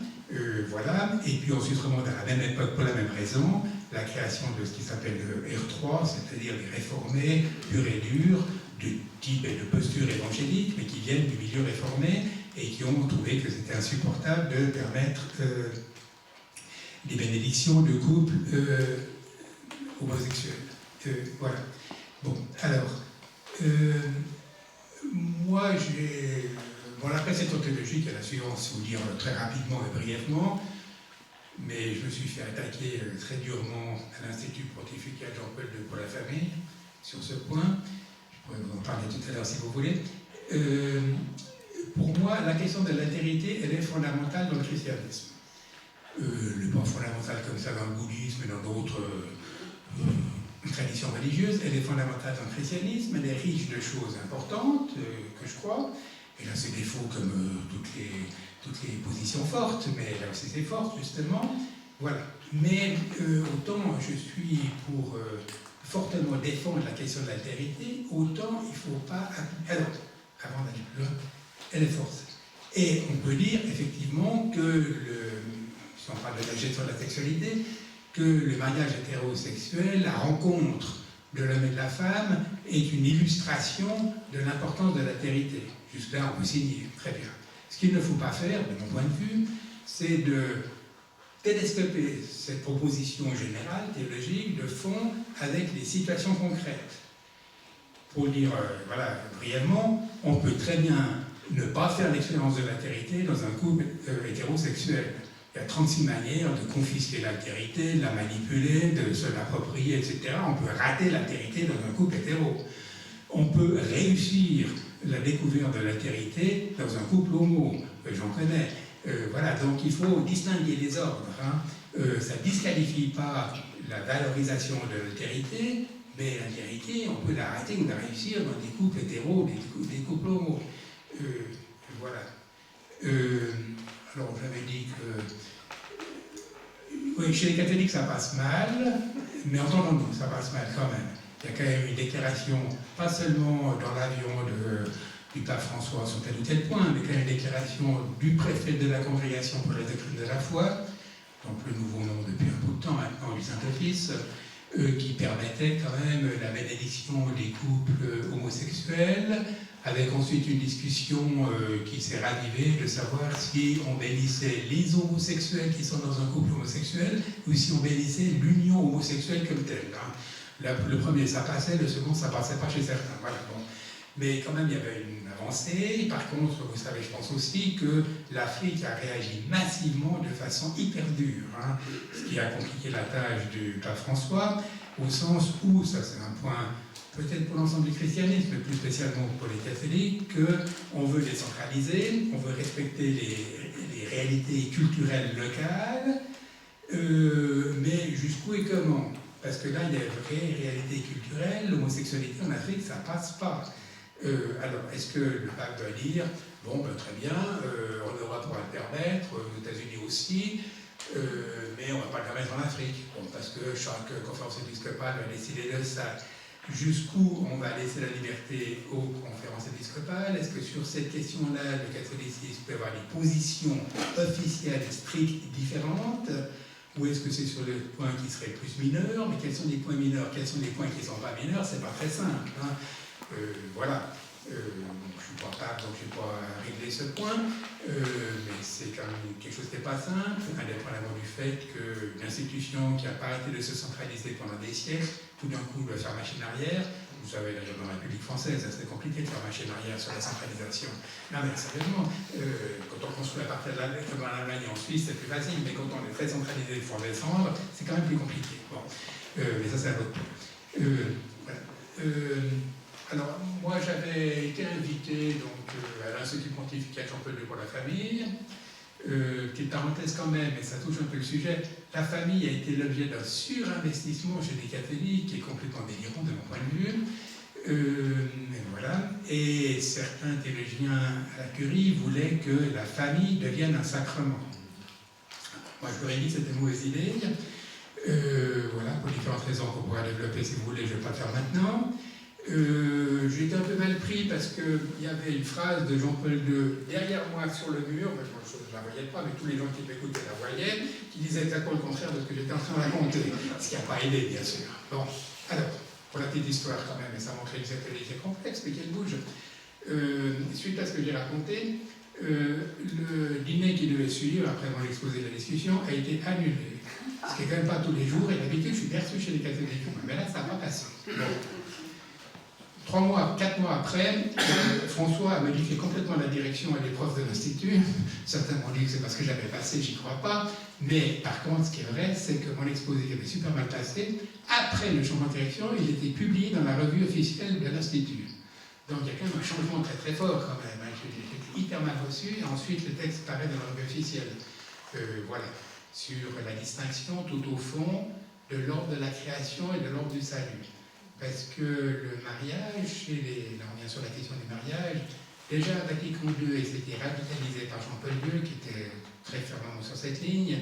Voilà. Et puis ensuite remonte à la même époque, pour la même raison, la création de ce qui s'appelle le R3, c'est-à-dire des réformés purs et durs, de type et de posture évangélique, mais qui viennent du milieu réformé et qui ont trouvé que c'était insupportable de permettre des bénédictions de couples homosexuels. Voilà. Bon, alors, moi j'ai... Bon, la précédente théologique est la suivante, si vous dire très rapidement et brièvement, mais je me suis fait attaquer très durement à l'Institut pontifical Jean-Paul II pour la famille sur ce point. Je pourrais vous en parler tout à l'heure si vous voulez. Pour moi, la question de l'altérité, elle est fondamentale dans le christianisme. Elle n'est pas fondamentale comme ça dans le bouddhisme et dans d'autres traditions religieuses. Elle est fondamentale dans le christianisme, elle est riche de choses importantes, que je crois. Elle a ses défauts comme toutes les positions fortes, mais elle a aussi ses forces, justement. Voilà. Mais autant je suis pour fortement défendre la question de l'altérité, autant il ne faut pas... Alors, avant d'aller plus loin, elle est forte. Et on peut dire effectivement que, si on parle de la gestion de la sexualité, que le mariage hétérosexuel, la rencontre de l'homme et de la femme, est une illustration de l'importance de l'altérité. Jusque-là, on peut signer, très bien. Ce qu'il ne faut pas faire, de mon point de vue, c'est de télescoper cette proposition générale, théologique, de fond, avec les situations concrètes. Pour dire, voilà, brièvement, on peut très bien ne pas faire l'expérience de l'altérité dans un couple hétérosexuel. Il y a 36 manières de confisquer l'altérité, de la manipuler, de se l'approprier, etc. On peut rater l'altérité dans un couple hétéro. On peut réussir la découverte de l'altérité dans un couple homo. J'en connais. Voilà, donc il faut distinguer les ordres. Hein. Ça ne disqualifie pas la valorisation de l'altérité, mais l'altérité, on peut la rater ou la réussir dans des couples hétéros, des couples homo. Voilà. Alors j'avais dit que oui, chez les catholiques ça passe mal, mais entendons-nous, ça passe mal quand même. Il y a quand même une déclaration, pas seulement dans l'avion du pape François sur tel ou tel point, mais quand même une déclaration du préfet de la Congrégation pour la doctrine de la foi, donc le nouveau nom depuis un bout de temps maintenant du Saint-Office, qui permettait quand même la bénédiction des couples homosexuels, avec ensuite une discussion qui s'est ravivée de savoir si on bénissait les homosexuels qui sont dans un couple homosexuel ou si on bénissait l'union homosexuelle comme telle. Hein. Le premier ça passait, le second ça passait pas chez certains. Voilà, bon. Mais quand même il y avait une avancée. Par contre, vous savez, je pense aussi que l'Afrique a réagi massivement de façon hyper dure, hein, ce qui a compliqué la tâche du pape François, au sens où, ça c'est un point peut-être pour l'ensemble du christianisme, mais plus spécialement pour les catholiques, qu'on veut décentraliser, on veut respecter les réalités culturelles locales, mais jusqu'où et comment? Parce que là, il y a une vraie réalité culturelle, l'homosexualité en Afrique, ça passe pas. Alors, est-ce que le pape doit dire, bon, ben, très bien, en Europe on va le permettre, aux États-Unis aussi, mais on ne va pas le permettre en Afrique, bon, parce que chaque conférence épiscopale va décider de ça. Jusqu'où on va laisser la liberté aux conférences épiscopales? Est-ce que sur cette question-là, le catholicisme peut avoir des positions officielles strictes différentes? Ou est-ce que c'est sur des points qui seraient plus mineurs? Mais quels sont les points mineurs? Quels sont les points qui ne sont pas mineurs? C'est pas très simple. Hein. Voilà. Je ne suis pas pape, donc je n'ai pas réglé ce point. Mais c'est quand même quelque chose qui n'est pas simple, indépendamment du fait qu'une institution qui n'a pas arrêté de se centraliser pendant des siècles, tout d'un coup doit faire machine arrière. Vous savez, d'ailleurs, dans la République française, c'est complité de faire machine arrière sur la centralisation. Non, mais sérieusement, quand on construit à partir de l'Allemagne, comme en Allemagne et en Suisse, c'est plus facile, mais quand on est très centralisé, il faut descendre, c'est quand même plus compliqué. Bon. Mais ça, c'est un autre point. Voilà. Alors, moi, j'avais été invité donc, à l'Institut pontifical Jean Paul II pour la famille, petite parenthèse quand même, mais ça touche un peu le sujet. La famille a été l'objet d'un surinvestissement chez les catholiques qui est complètement délirant de mon point de vue. Et voilà. Et certains théologiens à la Curie voulaient que la famille devienne un sacrement. Moi, je leur ai dit que c'était une mauvaise idée. Voilà, pour différentes raisons qu'on pourra développer si vous voulez, je ne vais pas le faire maintenant. J'ai été un peu mal pris parce qu'il y avait une phrase de Jean-Paul II derrière moi sur le mur, moi je ne la voyais pas, mais tous les gens qui m'écoutaient la voyaient, qui disait exactement le contraire de ce que j'étais en train de raconter, ce qui n'a pas aidé bien sûr. Bon, alors, pour la petite histoire quand même, et ça montrait que cette est complexe, mais qu'elle bouge. Suite à ce que j'ai raconté, le dîner qui devait suivre, après mon exposé de la discussion, a été annulé. Ce qui n'est quand même pas tous les jours, et d'habitude je suis perçu chez les catholiques, mais là ça n'a pas passé. Bon. 3 mois, 4 mois après, François a modifié complètement la direction et les profs de l'Institut. Certains m'ont dit que c'est parce que j'avais passé, j'y crois pas. Mais par contre, ce qui est vrai, c'est que mon exposé qui avait super mal passé, après le changement de direction, il était publié dans la revue officielle de l'Institut. Donc il y a quand même un changement très très fort quand même. Hein. J'ai hyper mal reçu, et ensuite le texte paraît dans la langue officielle. Voilà, sur la distinction tout au fond de l'ordre de la création et de l'ordre du salut. Parce que le mariage, là on vient sur la question du mariage, déjà Vatican II, et c'était radicalisé par Jean-Paul II, qui était très fermement sur cette ligne,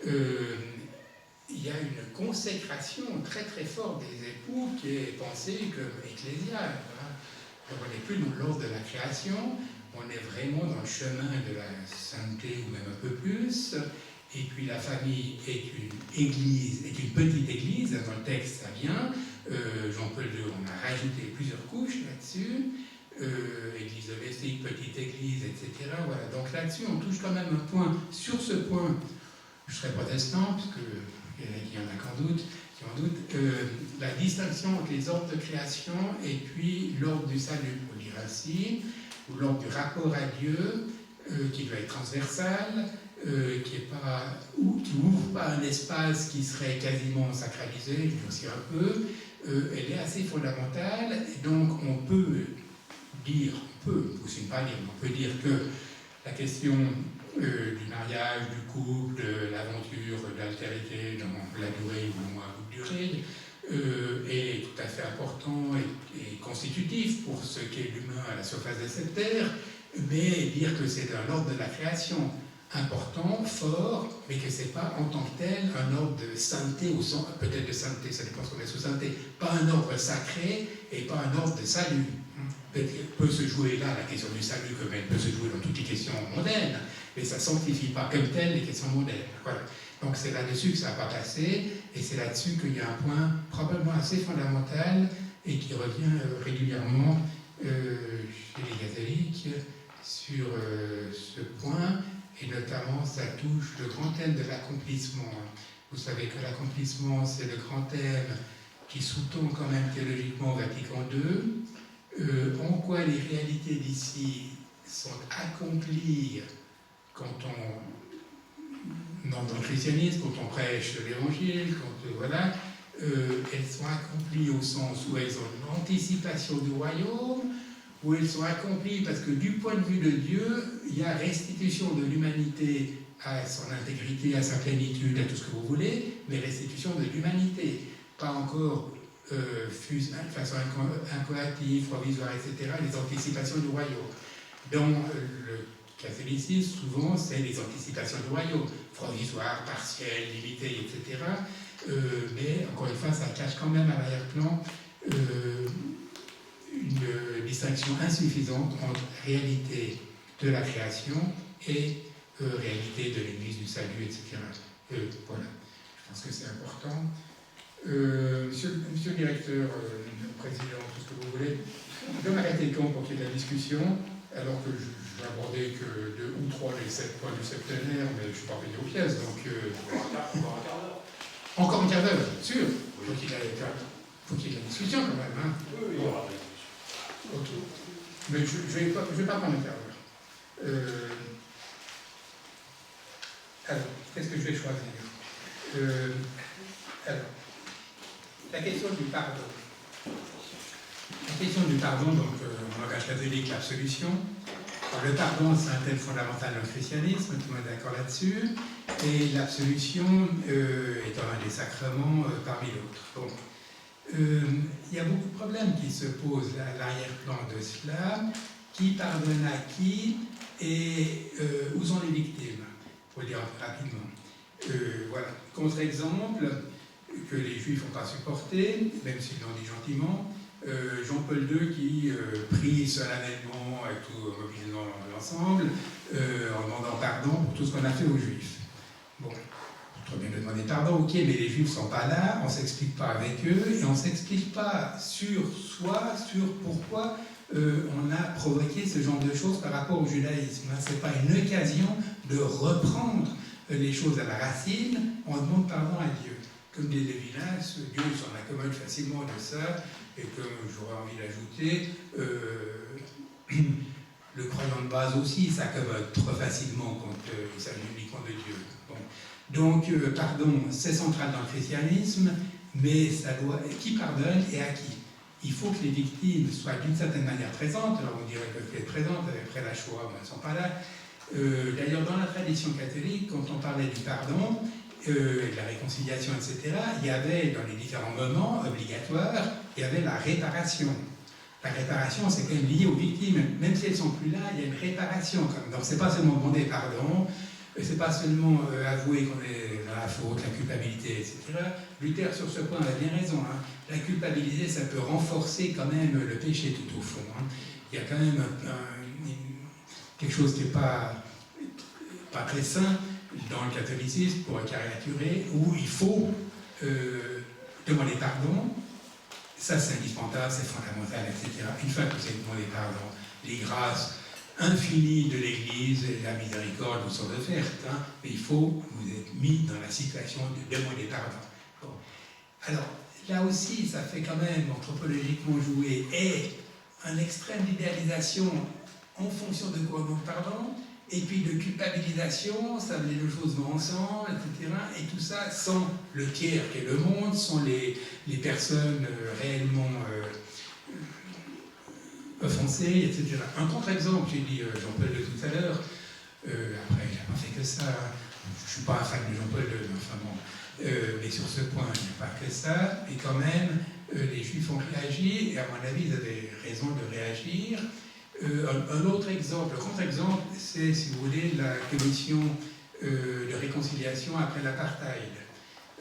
il y a une consécration très très forte des époux qui est pensée comme ecclésiale. Voilà. Donc on n'est plus dans l'ordre de la création, on est vraiment dans le chemin de la sainteté ou même un peu plus. Et puis la famille est une église, est une petite église, dans le texte ça vient. Jean-Paul II, on a rajouté plusieurs couches là-dessus. Église domestique, petite église, etc. Voilà. Donc là-dessus, on touche quand même un point. Sur ce point, je serais protestant, parce qu'il y en a qui en doutent, la distinction entre les ordres de création et puis l'ordre du salut, pour dire ainsi, ou l'ordre du rapport à Dieu, qui doit être transversal, qui n'ouvre pas un espace qui serait quasiment sacralisé, je dis aussi un peu, elle est assez fondamentale, et donc on peut dire, on peut dire que la question du mariage, du couple, de l'aventure, de l'altérité dans la durée ou moins courte durée, est tout à fait important et constitutif pour ce qu'est l'humain à la surface de cette terre, mais dire que c'est un ordre de la création important, fort, mais que ce n'est pas en tant que tel un ordre de sainteté, ou peut-être de sainteté, ça dépend ce qu'on met sous sainteté, pas un ordre sacré et pas un ordre de salut. Peut se jouer là la question du salut comme elle peut se jouer dans toutes les questions mondaines, mais ça ne sanctifie pas comme tel les questions mondaines. Voilà. Donc c'est là-dessus que ça n'a pas passé, et c'est là-dessus qu'il y a un point probablement assez fondamental et qui revient régulièrement chez les catholiques sur ce point, et notamment ça touche le grand thème de l'accomplissement. Vous savez que l'accomplissement, c'est le grand thème qui sous-tend quand même théologiquement Vatican II. En quoi les réalités d'ici sont accomplies quand on, dans le christianisme, quand on prêche l'évangile, voilà, elles sont accomplies au sens où elles ont une anticipation du royaume, où elles sont accomplies parce que du point de vue de Dieu, il y a restitution de l'humanité à son intégrité, à sa plénitude, à tout ce que vous voulez, mais restitution de l'humanité, pas encore de façon incoative, provisoire, etc., les anticipations du royaume. Dans le catholicisme, souvent, c'est les anticipations du royaume, provisoire, partielle, limitée, etc. Mais, encore une fois, ça cache quand même à l'arrière-plan une distinction insuffisante entre réalité de la création et réalité de l'Église du salut, etc. Voilà, je pense que c'est important. Monsieur le directeur, le président, tout ce que vous voulez, on peut m'arrêter quand pour qu'il y ait de la discussion, alors que je vais aborder que 2 ou 3 des 7 points du septenaire, mais je ne suis pas venu aux pièces, donc... Encore un quart d'heure. Encore un quart d'heure, sûr. Faut qu'il y ait de la discussion quand même. Hein. Oui, il y aura de la discussion. Ok. Mais je ne vais pas prendre un quart d'heure. Alors, qu'est-ce que je vais choisir alors, la question du pardon. La question du pardon, donc, en langage catholique, l'absolution. Le pardon, c'est un thème fondamental dans le christianisme, tout le monde est d'accord là-dessus. Et l'absolution étant un des sacrements parmi d'autres. Bon. Il y a beaucoup de problèmes qui se posent à l'arrière-plan de cela. Qui pardonne à qui et où sont les victimes, pour le dire rapidement. Voilà. Contre-exemple, que les Juifs n'ont pas supporté, même s'ils l'ont dit gentiment, Jean-Paul II qui prie solennellement avec tout mobilisant l'ensemble, en demandant pardon pour tout ce qu'on a fait aux Juifs. Bon, très bien de demander pardon, ok, mais les Juifs ne sont pas là, on ne s'explique pas avec eux, et on ne s'explique pas sur soi, sur pourquoi on a provoqué ce genre de choses par rapport au judaïsme. Ce n'est pas une occasion de reprendre les choses à la racine, on demande pardon à Dieu. Comme des Lévinas, Dieu s'en accommode facilement de ça, et comme j'aurais envie d'ajouter, le croyant de base aussi s'accommode trop facilement quand il s'agit uniquement de Dieu. Bon. Donc, pardon, c'est central dans le christianisme, mais ça doit. Qui pardonne et à qui? il faut que les victimes soient d'une certaine manière présentes. Alors on dirait qu'elles peuvent être présentes, après la Shoah, elles ne sont pas là. D'ailleurs, dans la tradition catholique, quand on parlait du pardon, de la réconciliation, etc., il y avait, dans les différents moments obligatoires, il y avait la réparation. La réparation, c'est quand même lié aux victimes. Même si elles ne sont plus là, il y a une réparation. Donc, c'est pas seulement demander pardon, c'est pas seulement avouer qu'on est dans la faute, la culpabilité, etc. Luther, sur ce point, a bien raison. Hein. La culpabilité, ça peut renforcer quand même le péché tout au fond. Hein. Il y a quand même quelque chose qui n'est pas très sain dans le catholicisme, pour caricaturer, où il faut demander pardon. Ça, c'est indispensable, c'est fondamental, etc. Une fois que vous avez demandé pardon, les grâces infinies de l'Église et la miséricorde vous sont offertes, hein, mais il faut que vous êtes mis dans la situation de demander pardon. Bon. Alors, là aussi, ça fait quand même anthropologiquement jouer et un extrême d'idéalisation en fonction de quoi on demande pardon, et puis de culpabilisation, ça met les deux choses vont ensemble, etc. Et tout ça sans le tiers qui est le monde, sans les personnes réellement offensées, etc. Un contre-exemple, j'ai dit Jean-Paul II tout à l'heure, après il n'a pas fait que ça, je ne suis pas un fan de Jean-Paul II, enfin bon, mais sur ce point, il n'y a pas que ça, et quand même, les Juifs ont réagi, et à mon avis, ils avaient raison de réagir. Un autre exemple, le contre-exemple, c'est, si vous voulez, la commission de réconciliation après l'apartheid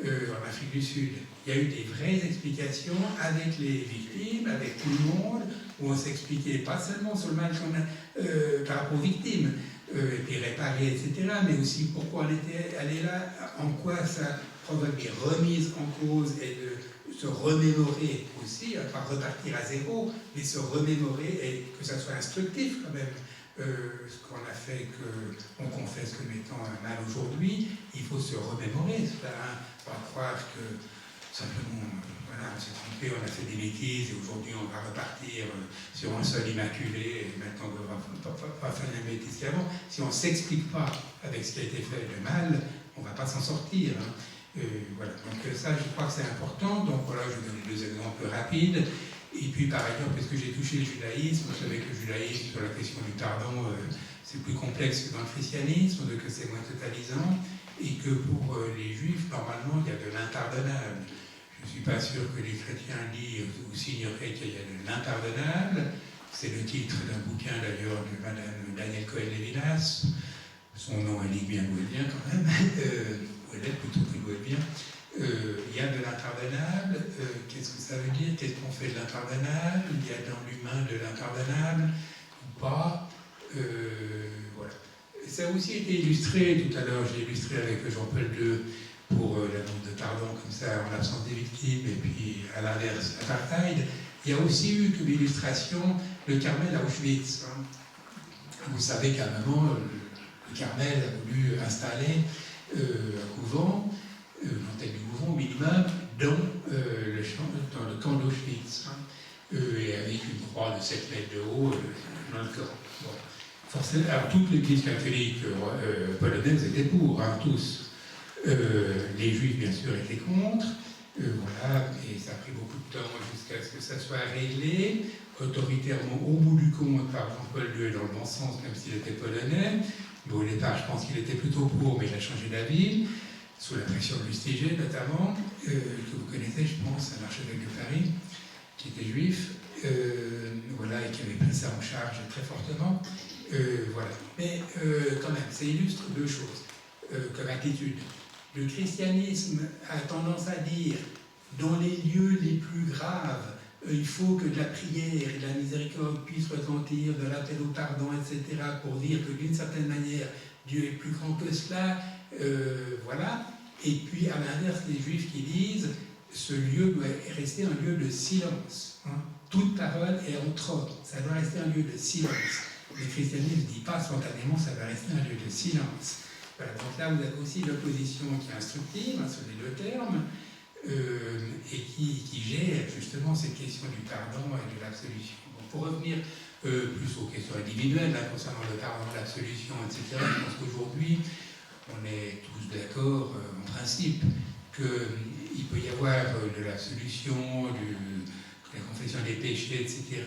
en Afrique du Sud. Il y a eu des vraies explications avec les victimes, avec tout le monde, où on s'expliquait pas seulement sur le mal qu'on a par rapport aux victimes, et puis réparer, etc., mais aussi pourquoi elle est là, en quoi ça provoque des remises en cause et de se remémorer aussi, pas repartir à zéro, mais se remémorer et que ça soit instructif quand même. Ce qu'on a fait, qu'on confesse comme étant un mal aujourd'hui, il faut se remémorer. Pas croire que simplement, voilà, on s'est trompé, on a fait des bêtises et aujourd'hui on va repartir sur un sol immaculé et maintenant on ne va pas faire les bêtises qu'avant. Si on ne s'explique pas avec ce qui a été fait de mal, on ne va pas s'en sortir. Hein. Voilà. Donc ça, je crois que c'est important. Donc voilà, je vais donner deux exemples rapides. Et puis par ailleurs, puisque j'ai touché le judaïsme, vous savez que le judaïsme, sur la question du pardon, c'est plus complexe que dans le christianisme, que c'est moins totalisant, et que pour les juifs, normalement, il y a de l'impardonnable. Je ne suis pas sûr que les chrétiens disent ou signeraient qu'il y a de l'impardonnable. C'est le titre d'un bouquin d'ailleurs de Madame Daniel Cohen-Lévinas. Son nom indique bien d'où elle vient quand même. Plutôt que d'où elle vient. Il y a de l'impardonnable. Qu'est-ce que ça veut dire? Qu'est-ce qu'on fait de l'impardonnable? Il y a dans l'humain de l'impardonnable ou pas? Voilà. Ça a aussi été illustré, tout à l'heure j'ai illustré avec Jean-Paul II pour la demande de pardon comme ça en l'absence des victimes, et puis à l'inverse, l'apartheid. Il y a aussi eu comme illustration le Carmel à Auschwitz. Hein. Vous savez qu'à un moment, le Carmel a voulu installer un couvent, l'antenne du couvent au minimum, dans le camp d'Auschwitz, hein, et avec une croix de 7 mètres de haut dans le corps. Bon. Forcément, alors toute l'église catholique polonaise était pour, hein, tous. Les juifs, bien sûr, étaient contre. Voilà, et ça a pris beaucoup de temps jusqu'à ce que ça soit réglé, autoritairement au bout du compte par Jean-Paul II dans le bon sens, même s'il était polonais. Mais au départ, je pense qu'il était plutôt pour, mais il a changé d'avis, sous la pression de Lustiger notamment, que vous connaissez, je pense, un archevêque de Paris, qui était juif, voilà, et qui avait pris ça en charge très fortement. Voilà. Mais quand même, ça illustre deux choses comme attitude. Le christianisme a tendance à dire, dans les lieux les plus graves, il faut que de la prière et de la miséricorde puissent retentir, de l'appel au pardon, etc., pour dire que d'une certaine manière, Dieu est plus grand que cela, voilà. Et puis, à l'inverse, les Juifs qui disent, ce lieu doit rester un lieu de silence. Hein. Toute parole est entre, ça doit rester un lieu de silence. Le christianisme ne dit pas spontanément, ça va rester un lieu de silence. Voilà. Donc là, vous avez aussi l'opposition qui est instructive, hein, sur les deux termes, et qui gère justement cette question du pardon et de l'absolution. Bon, pour revenir plus aux questions individuelles, là, concernant le pardon, l'absolution, etc., je pense qu'aujourd'hui, on est tous d'accord en principe qu'il peut y avoir de l'absolution, la confession des péchés, etc.,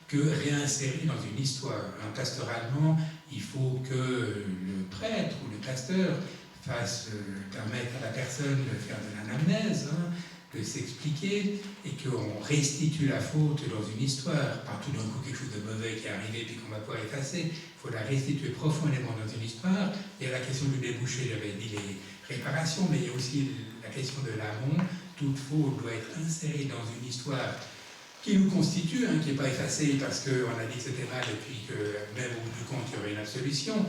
que réinsérer dans une histoire. Pastoralement, il faut que le prêtre ou le pasteur permettre à la personne de faire de l'anamnèse, de s'expliquer, et qu'on restitue la faute dans une histoire, pas tout d'un coup quelque chose de mauvais qui est arrivé puis qu'on va pouvoir effacer. Il faut la restituer profondément dans une histoire. Il y a la question du débouché, j'avais dit les réparations, mais il y a aussi la question de l'amont. Toute faute doit être insérée dans une histoire qui nous constitue, qui n'est pas effacée parce qu'on a dit que c'était mal et puis que même au bout du compte il y aurait une absolution.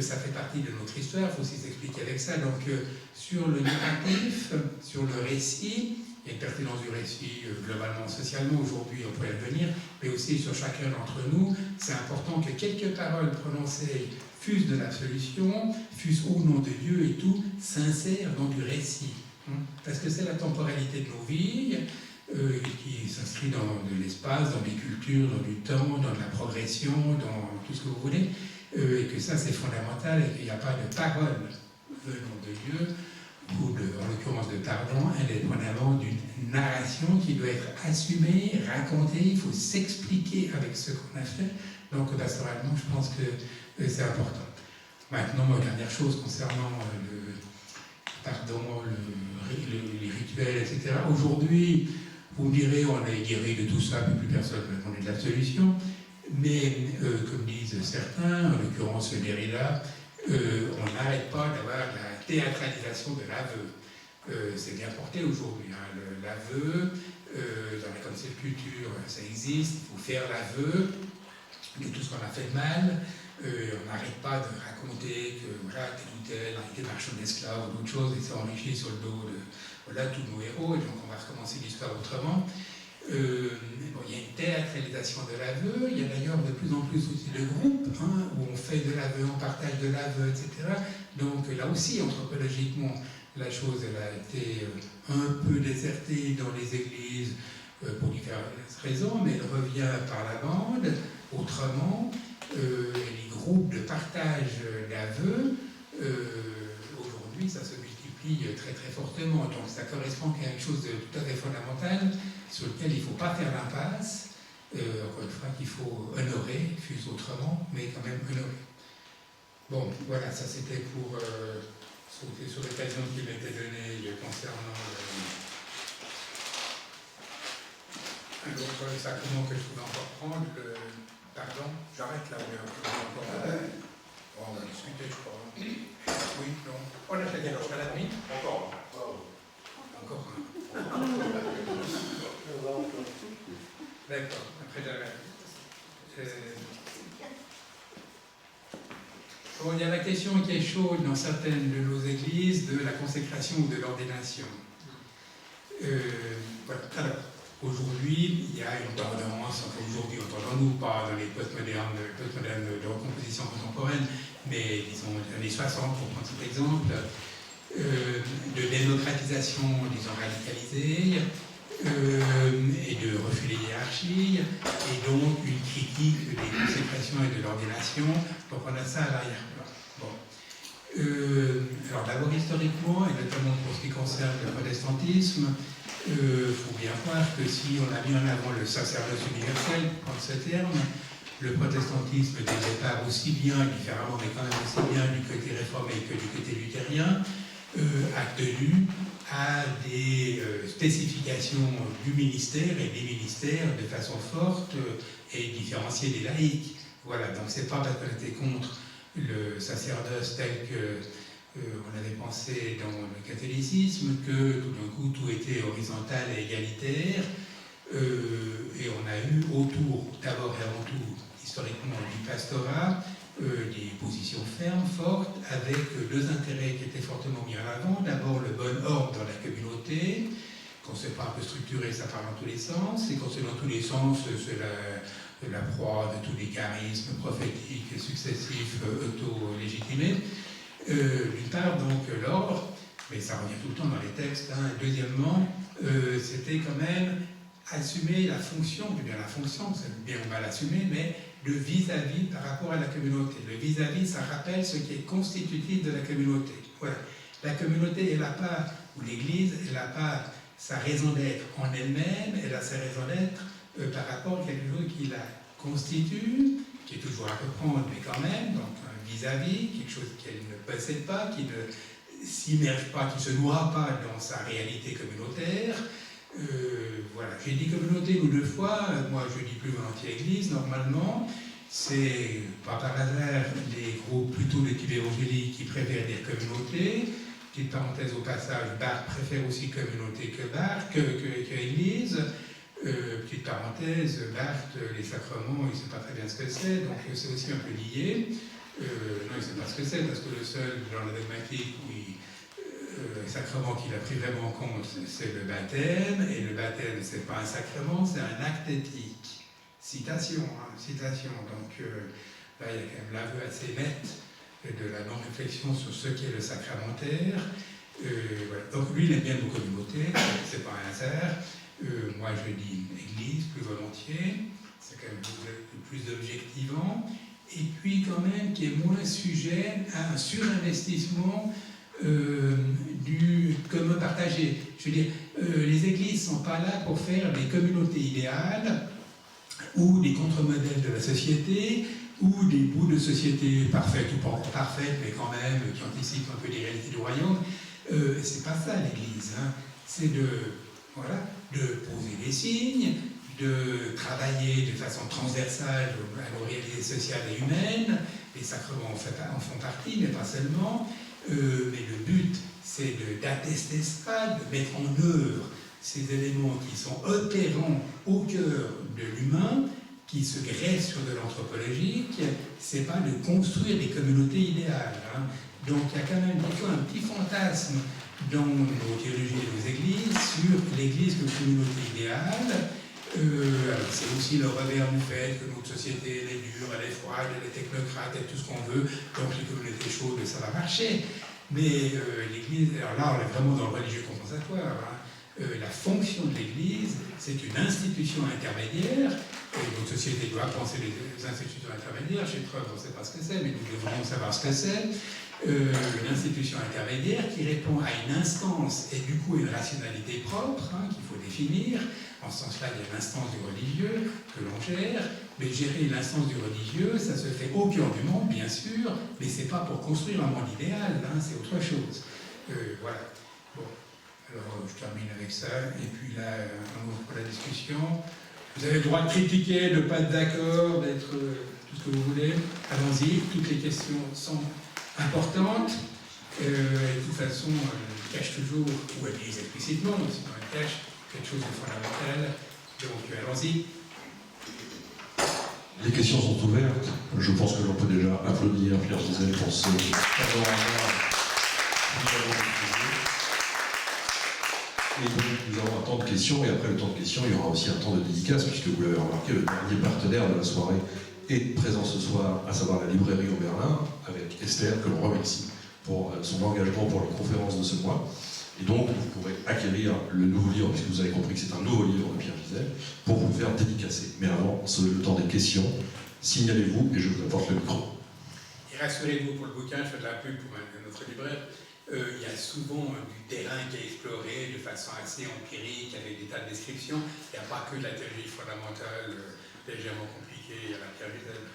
Ça fait partie de notre histoire, il faut aussi s'expliquer avec ça. Donc sur le narratif, sur le récit, il y a une pertinence du récit globalement, socialement, aujourd'hui on peut y revenir, mais aussi sur chacun d'entre nous, c'est important que quelques paroles prononcées fussent de l'absolution, fussent au nom de Dieu et tout, s'insèrent dans du récit. Parce que c'est la temporalité de nos vies, qui s'inscrit dans de l'espace, dans des cultures, dans du temps, dans de la progression, dans tout ce que vous voulez, et que ça c'est fondamental, et qu'il n'y a pas de parole venant de Dieu, ou en l'occurrence de pardon, indépendamment d'une narration qui doit être assumée, racontée, il faut s'expliquer avec ce qu'on a fait. Donc pastoralement, je pense que c'est important. Maintenant, dernière chose concernant le pardon, les rituels, etc. Aujourd'hui, vous me direz, on est guéri de tout ça, mais plus personne ne répond de l'absolution. Mais, comme disent certains, en l'occurrence Derrida, on n'arrête pas d'avoir la théâtralisation de l'aveu. C'est bien porté aujourd'hui. L'aveu, dans la concept culture, ça existe, il faut faire l'aveu de tout ce qu'on a fait de mal. On n'arrête pas de raconter que voilà, tel ou tel a été marchand d'esclaves ou d'autres choses et s'est enrichi sur le dos de tous nos héros, et donc on va recommencer l'histoire autrement. Il y a une théâtralisation de l'aveu, il y a d'ailleurs de plus en plus aussi de groupes où on fait de l'aveu, on partage de l'aveu, etc. Donc là aussi, anthropologiquement, la chose elle a été un peu désertée dans les églises pour différentes raisons, mais elle revient par la bande autrement. Les groupes de partage d'aveux, aujourd'hui, ça se multiplie très très fortement. Donc ça correspond à quelque chose de tout à fait fondamental sur lequel il ne faut pas faire l'impasse. Encore une fois, qu'il faut honorer, fût-ce autrement, mais quand même honorer. Bon, voilà, ça c'était pour sauter sur l'occasion qui m'était donnée concernant un autre sacrement que je pouvais encore prendre. Pardon, j'arrête là, on va discuter, je crois. Oui, non. On a fait quelle heure? Jusqu'à la nuit? Encore. Encore un. D'accord, après j'arrête. Bon, il y a la question qui est chaude dans certaines de nos églises de la consécration ou de l'ordination. Voilà. Alors, aujourd'hui, il y a une tendance, enfin aujourd'hui, entendons-nous pas dans les postmodernes de recomposition contemporaine, mais disons les années 60 pour prendre cet exemple, de démocratisation, disons radicalisée, et de refus des hiérarchies, et donc une critique des consécrations et de l'ordination. Donc on a ça à l'arrière-plan. Bon. Alors d'abord historiquement, et notamment pour ce qui concerne le protestantisme, faut bien voir que si on a mis en avant le sacerdoce universel, pour prendre ce terme, le protestantisme dès le départ aussi bien, différemment, mais quand même aussi bien du côté réformé que du côté luthérien, a tenu à des spécifications du ministère et des ministères de façon forte et différencier des laïcs. Voilà, donc c'est pas parce qu'on était contre le sacerdoce tel que on avait pensé dans le catholicisme que tout d'un coup tout était horizontal et égalitaire, et on a eu autour, d'abord et avant tout, historiquement, du pastorat, des positions fermes, fortes, avec deux intérêts qui étaient fortement mis en avant. D'abord le bon ordre dans la communauté, qu'on ne sait pas un peu structuré, ça part dans tous les sens, et quand c'est dans tous les sens, c'est la proie de tous les charismes prophétiques successifs auto-légitimés. D'une part, donc, l'ordre, mais ça revient tout le temps dans les textes. Deuxièmement, c'était quand même assumer la fonction, c'est bien ou mal assumé, mais le vis-à-vis par rapport à la communauté. Le vis-à-vis, ça rappelle ce qui est constitutif de la communauté. Voilà. La communauté est la part, ou l'Église est la part sa raison d'être en elle-même, elle a sa raison d'être par rapport à quelque chose qui la constitue, qui est toujours à reprendre, mais quand même, donc un vis-à-vis, quelque chose qu'elle ne possède pas, qui ne s'immerge pas, qui ne se noie pas dans sa réalité communautaire. Voilà, j'ai dit communauté ou 2 fois, moi je dis plus volontiers église, normalement, c'est pas par hasard les groupes plutôt de type évangélique qui préfèrent dire communauté. Petite parenthèse au passage, Barthes préfère aussi communauté que église. Petite parenthèse, Barthes, les sacrements, il ne sait pas très bien ce que c'est, donc c'est aussi un peu lié. Non, il ne sait pas ce que c'est, parce que le seul dans la dogmatique où sacrement qu'il a pris vraiment en compte, c'est le baptême, et le baptême, ce n'est pas un sacrement, c'est un acte éthique. Citation, hein, citation. Donc là, il y a quand même l'aveu assez net de la non-réflexion sur ce qu'est le sacramentaire. Voilà. Donc lui, il aime bien nos communautés, c'est pas un hasard. Moi, je dis église, plus volontiers, c'est quand même plus objectivant. Et puis, quand même, qui est moins sujet à un surinvestissement du commun partagé. Je veux dire, les églises ne sont pas là pour faire des communautés idéales ou des contre-modèles de la société ou des bouts de société parfaite ou pas encore parfaite, mais quand même qui anticipent un peu les réalités du royaume. C'est pas ça l'Église, hein. C'est de poser des signes, de travailler de façon transversale à nos réalités sociales et humaines. Les sacrements en font partie, mais pas seulement. Mais le but, c'est d'attester ça, de mettre en œuvre ces éléments qui sont opérants au cœur de l'humain, qui se greffent sur de l'anthropologique. C'est pas de construire des communautés idéales, hein. Donc il y a quand même parfois un petit fantasme dans nos théologies et nos églises sur l'église comme communauté idéale. Alors c'est aussi le revers du fait que notre société elle est dure, elle est froide, elle est technocrate, elle est tout ce qu'on veut, donc les communautés chaudes, ça va marcher. Mais l'Église, alors là on est vraiment dans le religieux compensatoire, hein. La fonction de l'Église, c'est une institution intermédiaire, et notre société doit penser les institutions intermédiaires. Chez Trump, on ne sait pas ce que c'est, mais nous devrions savoir ce que c'est. Une institution intermédiaire qui répond à une instance et du coup une rationalité propre, hein, qu'il faut définir. En ce sens-là, il y a l'instance du religieux que l'on gère, mais gérer l'instance du religieux, ça se fait au cœur du monde, bien sûr, mais c'est pas pour construire un monde idéal, hein, c'est autre chose. Voilà. Bon, alors je termine avec ça, et puis là, on ouvre pour la discussion. Vous avez le droit de critiquer, de ne pas être d'accord, d'être tout ce que vous voulez. Allons-y, toutes les questions sont importante, et de toute façon, elle cache toujours, ou elle dit explicitement, sinon elle cache quelque chose de fondamental. Donc, allons-y. Les questions sont ouvertes. Je pense que l'on peut déjà applaudir Pierre Gisèle pour ce Et donc, nous avons un temps de questions, et après le temps de questions, il y aura aussi un temps de dédicace, puisque vous l'avez remarqué, le dernier partenaire de la soirée est présent ce soir, à savoir la librairie au Berlin, avec Esther, que l'on remercie pour son engagement pour les conférences de ce mois. Et donc, vous pourrez acquérir le nouveau livre, puisque vous avez compris que c'est un nouveau livre de Pierre Gisèle, pour vous faire dédicacer. Mais avant, c'est le temps des questions. Signalez-vous et je vous apporte le micro. Et rassurez-vous pour le bouquin, je fais de la pub pour notre libraire. Il y a souvent du terrain qui est exploré de façon assez empirique, avec des tas de descriptions. Il n'y a pas que de la théorie fondamentale légèrement compliquée, il y a la Pierre Gisèle.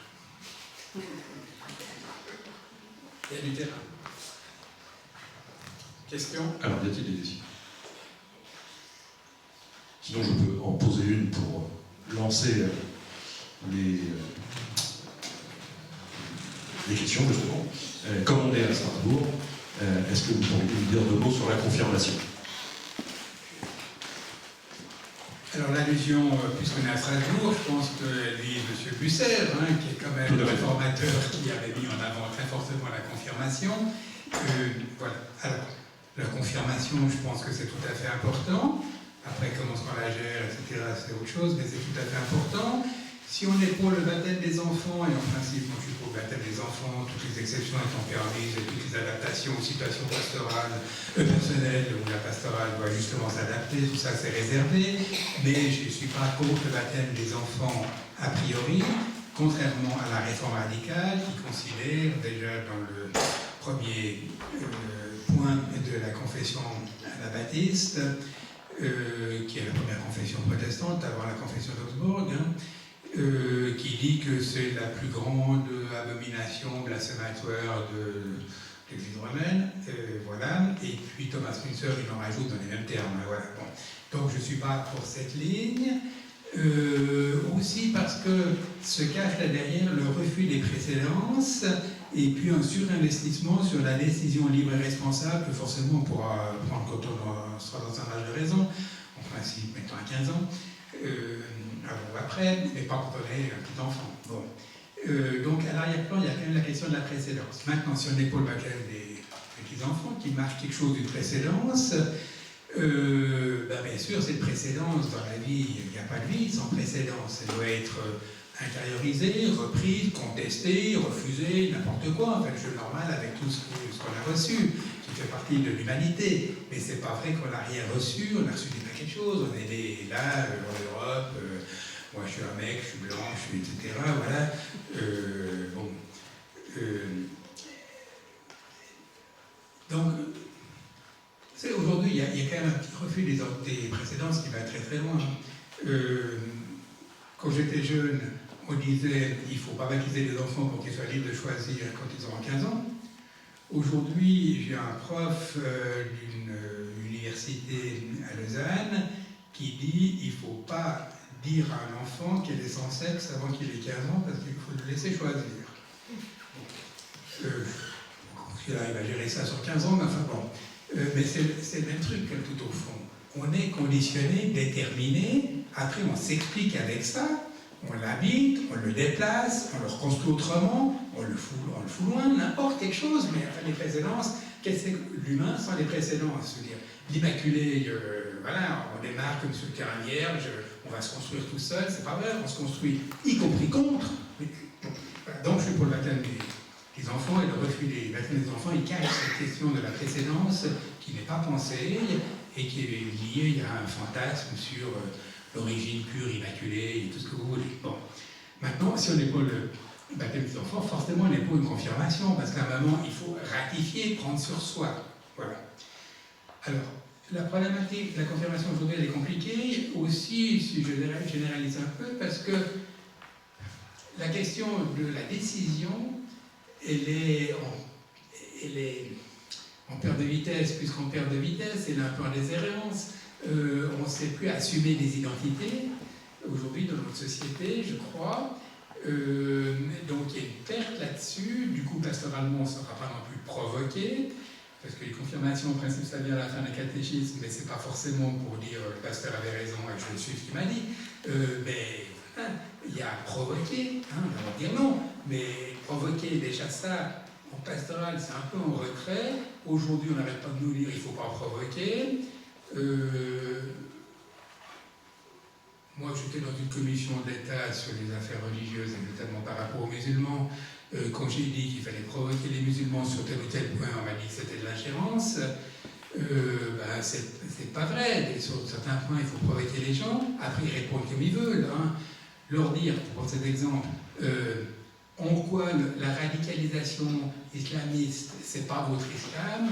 Il y a du terrain. Question? Alors, y a-t-il des questions? Sinon, je peux en poser une pour lancer les questions, justement. Comme on est à Strasbourg, est-ce que vous pourriez nous dire 2 mots sur la confirmation? Alors l'allusion, puisqu'on est à Strasbourg, je pense qu'elle vise M. Busser, hein, qui est quand même le réformateur qui avait mis en avant très fortement la confirmation. Voilà. Alors, la confirmation, je pense que c'est tout à fait important. Après, comment on la gère, etc., c'est autre chose, mais c'est tout à fait important. Si on est pour le baptême des enfants, et en principe, moi je suis pour le baptême des enfants, toutes les exceptions étant permises, et toutes les adaptations aux situations pastorales, personnelles, où la pastorale doit justement s'adapter, tout ça c'est réservé, mais je ne suis pas contre le baptême des enfants a priori, contrairement à la réforme radicale qui considère déjà dans le premier point de la confession anabaptiste qui est la première confession protestante avant la confession d'Augsbourg, qui dit que c'est la plus grande abomination blasphématoire de l'Église romaine, voilà. Et puis Thomas Müntzer, il en rajoute dans les mêmes termes, voilà. Bon. Donc je ne suis pas pour cette ligne. Aussi parce que se cache là derrière le refus des précédences et puis un surinvestissement sur la décision libre et responsable que forcément on pourra prendre quand on sera dans un âge de raison, en principe mettons à 15 ans, avant ou après, mais pas quand on est un petit enfant. Bon. Donc à l'arrière-plan, il y a quand même la question de la précédence. Maintenant, si on épaule la classe des petits enfants qui marquent quelque chose d'une précédence, bien sûr, cette précédence dans la vie, il n'y a pas de vie sans précédence. Elle doit être intériorisée, reprise, contestée, refusée, n'importe quoi. Enfin, le jeu normal avec tout ce qu'on a reçu, qui fait partie de l'humanité. Mais c'est pas vrai qu'on n'a rien reçu, on a reçu des paquets de choses. On est né là, en Europe, moi je suis un mec, je suis blanc, je suis etc. Voilà. Donc, aujourd'hui, il y a quand même un petit refus des précédences qui va très très loin. Quand j'étais jeune, on disait qu'il ne faut pas baptiser les enfants pour qu'ils soient libres de choisir quand ils auront 15 ans. Aujourd'hui, j'ai un prof d'une université à Lausanne qui dit qu'il ne faut pas dire à un enfant qu'il est sans sexe avant qu'il ait 15 ans parce qu'il faut le laisser choisir. Il arrive à gérer ça sur 15 ans, mais enfin bon. Mais c'est le même truc tout au fond. On est conditionné, déterminé, après on s'explique avec ça, on l'habite, on le déplace, on le reconstruit autrement, on le fout loin, n'importe quelque chose, mais enfin, les précédences, qu'est-ce que c'est l'humain sans les précédences? Je veux dire, l'immaculé, voilà, on démarre comme sur le terrain vierge, on va se construire tout seul, c'est pas vrai, on se construit, y compris contre. Donc je suis pour le baptême des enfants et le refus des baptêmes des enfants, il cache cette question de la précédence qui n'est pas pensée et qui est liée à un fantasme sur l'origine pure, immaculée, et tout ce que vous voulez. Bon. Maintenant, si on n'est pas le baptême des enfants, forcément on n'est pas une confirmation, parce qu'à un moment, il faut ratifier, prendre sur soi. Voilà. Alors, la problématique de la confirmation aujourd'hui, elle est compliquée, aussi, si je généralise un peu, parce que la question de la décision, elle est en perte de vitesse, puisqu'en perte de vitesse, elle est un peu en déshérence. On ne sait plus assumer des identités, aujourd'hui, dans notre société, je crois. Donc, il y a une perte là-dessus. Du coup, pastoralement, on ne sera pas non plus provoqué, parce que les confirmations, en principe, ça vient à la fin d'un catéchisme, mais ce n'est pas forcément pour dire le pasteur avait raison et je suis ce qu'il m'a dit. Mais voilà, il y a provoqué, hein, on va dire non, mais provoquer, déjà ça, en pastoral, c'est un peu en retrait. Aujourd'hui, on n'arrête pas de nous dire il ne faut pas provoquer. Moi, j'étais dans une commission d'État sur les affaires religieuses, et notamment par rapport aux musulmans. Quand j'ai dit qu'il fallait provoquer les musulmans sur tel ou tel point, on m'a dit que c'était de l'ingérence. C'est pas vrai. Et sur certains points, il faut provoquer les gens. Après, ils répondent comme ils veulent. Hein. Leur dire, pour cet exemple, en quoi la radicalisation islamiste, c'est pas votre islam,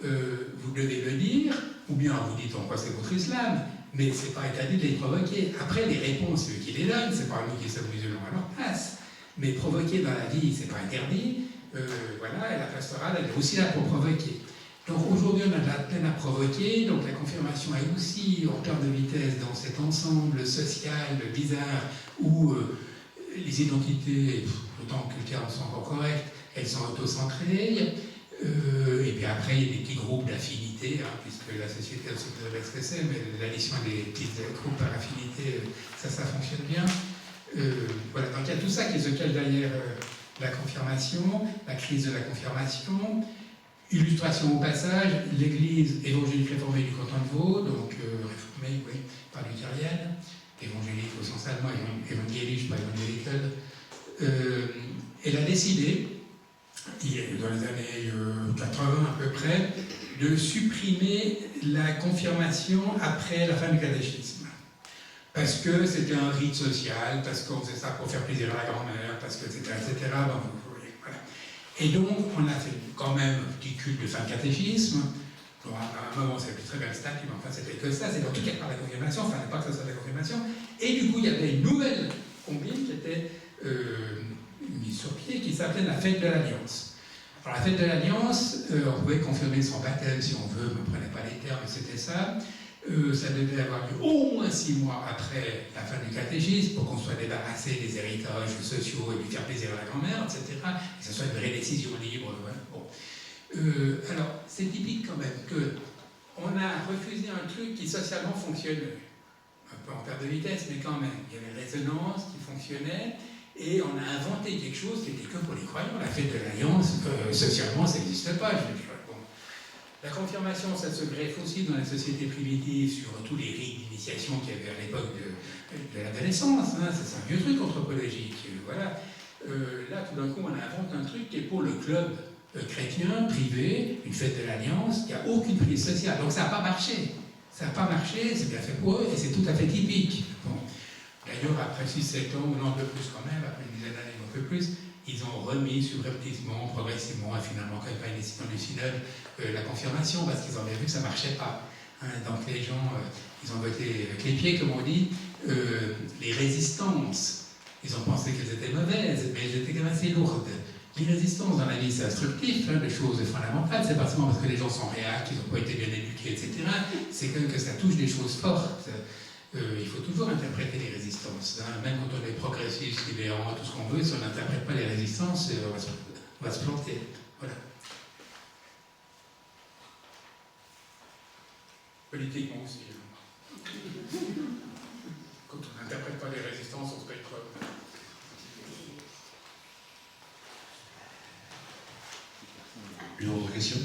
vous devez le dire, ou bien vous dites en quoi c'est votre islam, mais c'est pas interdit de les provoquer. Après, les réponses, c'est eux qui les donnent, c'est pas nous qui sommes musulmans à leur place. Mais provoquer dans la vie, c'est pas interdit. Voilà, et la pastorale, elle est aussi là pour provoquer. Donc aujourd'hui, on a de la peine à provoquer, donc la confirmation est aussi en perte de vitesse dans cet ensemble social bizarre où les identités, autant que le terme soit encore correct, elles sont auto-centrées. Et puis après, il y a des petits groupes d'affinités, hein, puisque la société, elle se savez ce que c'est, mais l'addition des petits groupes par affinité, ça fonctionne bien. Voilà, donc il y a tout ça qui se cache derrière la confirmation, la crise de la confirmation. Illustration au passage, l'église évangélique réformée du canton de Vaud, donc réformée, oui, par luthérienne, évangélique au sens allemand, évangélique, pas évangélical, elle a décidé, dans les années 80 à peu près, de supprimer la confirmation après la fin du catéchisme. Parce que c'était un rite social, parce qu'on faisait ça pour faire plaisir à la grand-mère, parce que etc. Bon, voilà. Et donc, on a fait quand même un petit culte de fin de catéchisme. Bon, à un moment, c'est plus très bien le stade, mais enfin, c'était que ça. C'est en tout cas par la confirmation, enfin, pas que ça soit la confirmation. Et du coup, il y avait une nouvelle combine qui était mise sur pied, qui s'appelait la Fête de l'Alliance. Alors, la Fête de l'Alliance, on pouvait confirmer son baptême si on veut, mais on ne prenait pas les termes, mais c'était ça. Ça devait avoir lieu au moins 6 mois après la fin du catéchisme pour qu'on soit débarrassé des héritages sociaux et lui faire plaisir à la grand-mère, etc. Et que ce soit une vraie décision libre. Voilà. Bon. Alors, c'est typique quand même qu'on a refusé un truc qui socialement fonctionnait. Un peu en perte de vitesse, mais quand même. Il y avait une résonance qui fonctionnait et on a inventé quelque chose qui était que pour les croyants. La Fête de l'Alliance, socialement, ça n'existe pas, je veux dire. La confirmation, ça se greffe aussi dans les sociétés primitives sur tous les rites d'initiation qu'il y avait à l'époque de l'adolescence. Hein. C'est un vieux truc anthropologique. Voilà. Là, tout d'un coup, on invente un truc qui est pour le club chrétien, privé, une fête de l'Alliance, qui n'a aucune prise sociale. Donc ça n'a pas marché. Ça n'a pas marché, c'est bien fait pour eux, et c'est tout à fait typique. Bon. D'ailleurs, après 6-7 ans, ou non, un peu plus quand même, après une dizaine d'années, un peu plus, ils ont remis subrepticement, progressivement, et finalement, quand il n'y a pas une décision du synode, la confirmation, parce qu'ils avaient vu que ça ne marchait pas. Hein, donc les gens, ils ont voté avec les pieds, comme on dit, les résistances. Ils ont pensé qu'elles étaient mauvaises, mais elles étaient quand même assez lourdes. Les résistances dans la vie, c'est instructif, hein, les choses fondamentales, c'est pas seulement parce que les gens sont réactifs, ils n'ont pas été bien éduqués, etc. C'est quand même que ça touche des choses fortes. Il faut toujours interpréter les résistances. Hein. Même quand on est progressiste, libérant, tout ce qu'on veut, si on n'interprète pas les résistances, on va se planter. Voilà. Politiquement aussi. Quand on n'interprète pas les résistances, on se paye trop. Une autre question ?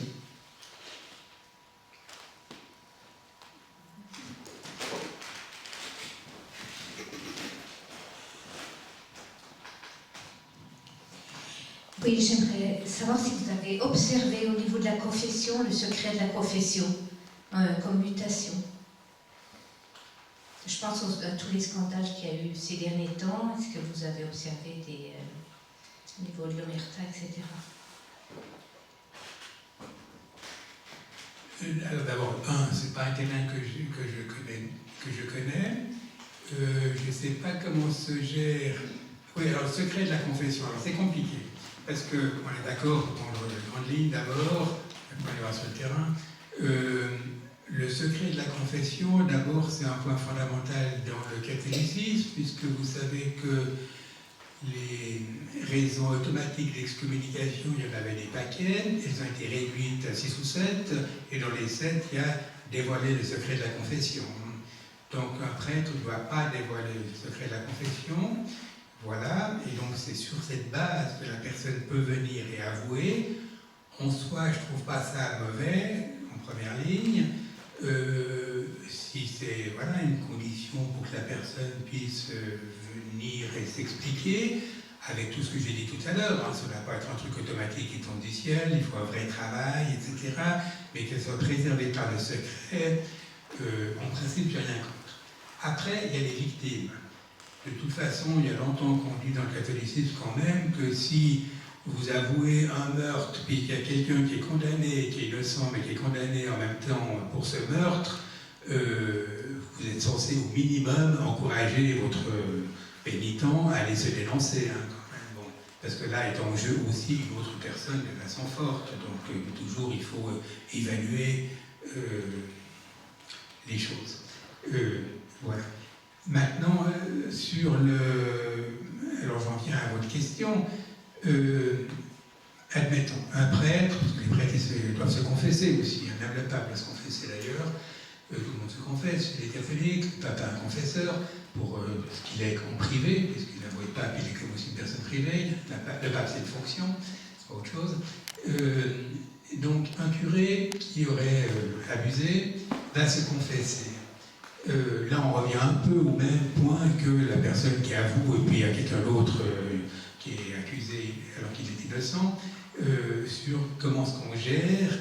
Oui, j'aimerais savoir si vous avez observé au niveau de la confession le secret de la confession comme mutation. Je pense à tous les scandales qu'il y a eu ces derniers temps. Est-ce que vous avez observé au niveau de l'omerta, etc. Alors d'abord, c'est pas un terrain que je connais. Je ne sais pas comment se gère. Oui, alors le secret de la confession, alors c'est compliqué. Parce qu'on est d'accord pour prendre les grandes lignes d'abord, après on ira sur le terrain. Le secret de la confession, d'abord, c'est un point fondamental dans le catéchisme, puisque vous savez que les raisons automatiques d'excommunication, il y en avait des paquets, elles ont été réduites à 6 ou 7, et dans les 7, il y a dévoilé le secret de la confession. Donc un prêtre ne doit pas dévoiler le secret de la confession. Voilà, et donc c'est sur cette base que la personne peut venir et avouer. En soi, je ne trouve pas ça mauvais, en première ligne. Si c'est voilà, une condition pour que la personne puisse venir et s'expliquer, avec tout ce que j'ai dit tout à l'heure, ça ne va pas être un truc automatique qui tombe du ciel, il faut un vrai travail, etc. Mais qu'elle soit préservée par le secret, en principe, je n'ai rien contre. Après, il y a les victimes. De toute façon, il y a longtemps qu'on dit dans le catholicisme quand même que si vous avouez un meurtre, puis qu'il y a quelqu'un qui est condamné, qui est innocent, mais qui est condamné en même temps pour ce meurtre, vous êtes censé au minimum encourager votre pénitent à aller se dénoncer. Hein, quand même. Bon, parce que là est en jeu aussi une autre personne de façon forte. Donc toujours il faut évaluer les choses. Voilà. Maintenant, sur le... Alors j'en viens à votre question. Admettons, un prêtre, parce que les prêtres doivent se confesser aussi, même le pape doit se confesser d'ailleurs, tout le monde se confesse, les catholiques, le pape a un confesseur, parce qu'il est en privé, puisqu'il a le pape, il est comme aussi une personne privée, le pape c'est une fonction, c'est pas autre chose. Donc un curé qui aurait abusé va se confesser. Là on revient un peu au même point que la personne qui avoue, et puis il y a quelqu'un d'autre qui est accusé alors qu'il est innocent, sur comment est-ce qu'on gère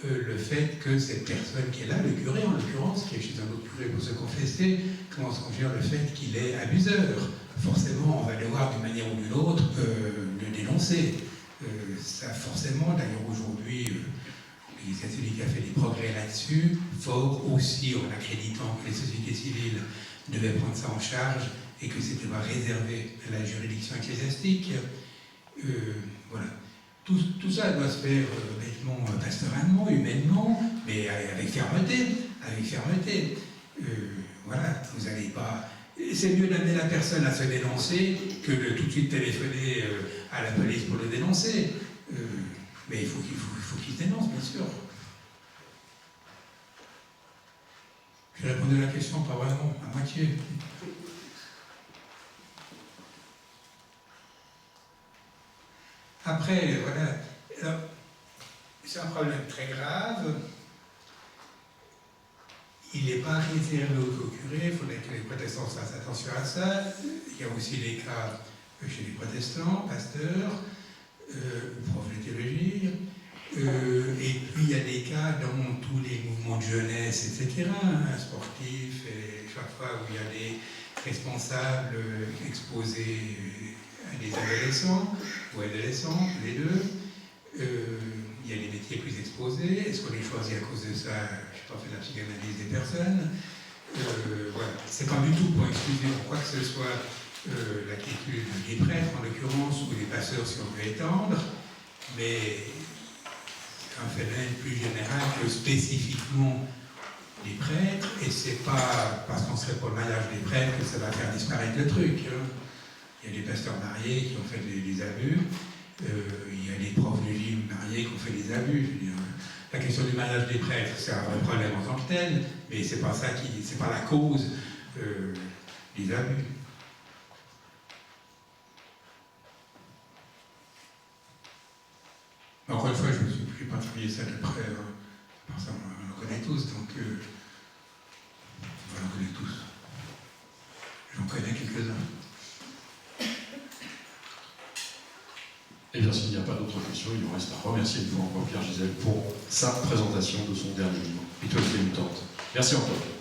le fait que cette personne qui est là, le curé en l'occurrence, qui est chez un autre curé pour se confesser, comment est-ce qu'on gère le fait qu'il est abuseur. Forcément, on va devoir d'une manière ou d'une autre le dénoncer. Ça forcément, d'ailleurs aujourd'hui, les puis c'est celui qui a fait des progrès là-dessus, fort aussi en accréditant que les sociétés civiles devaient prendre ça en charge et que c'était pas réservé à la juridiction ecclésiastique. Voilà. Tout ça doit se faire bêtement, pastoralement, humainement, mais avec fermeté. Avec fermeté. Voilà, vous n'allez pas. C'est mieux d'amener la personne à se dénoncer que de tout de suite téléphoner à la police pour le dénoncer. Mais il faut qu'il se dénonce, bien sûr. J'ai répondu à la question, pas vraiment, à moitié. Après, voilà, c'est un problème très grave. Il n'est pas réservé aux curés, il faudrait que les protestants fassent attention à ça. Il y a aussi les cas chez les protestants, pasteurs, ou profs de théologie. Et puis il y a des cas dans tous les mouvements de jeunesse, etc., sportifs, et chaque fois où il y a des responsables exposés à des adolescents ou adolescents, les deux. Il y a des métiers plus exposés. Est-ce qu'on les choisit à cause de ça? Je n'ai pas fait la psychanalyse des personnes. Voilà. C'est pas du tout pour excuser quoi que ce soit l'attitude des prêtres, en l'occurrence, ou des pasteurs si on veut étendre, mais c'est un phénomène plus général que spécifiquement les prêtres, et c'est pas parce qu'on serait pour le mariage des prêtres que ça va faire disparaître le truc. Hein. Il y a des pasteurs mariés qui ont fait des abus. Il y a des profs de gym mariés qui ont fait des abus. Je veux dire, la question du mariage des prêtres, c'est un vrai problème en tant que tel, mais c'est pas ça c'est pas la cause des abus. Encore une fois, je n'ai pas travaillé ça de près. Par ça, on le connaît tous, donc on le connaît tous. J'en connais quelques-uns. Eh bien, s'il n'y a pas d'autres questions, il nous reste à remercier une fois encore Pierre Gisèle pour sa présentation de son dernier livre, Ritualité mutante. Merci encore.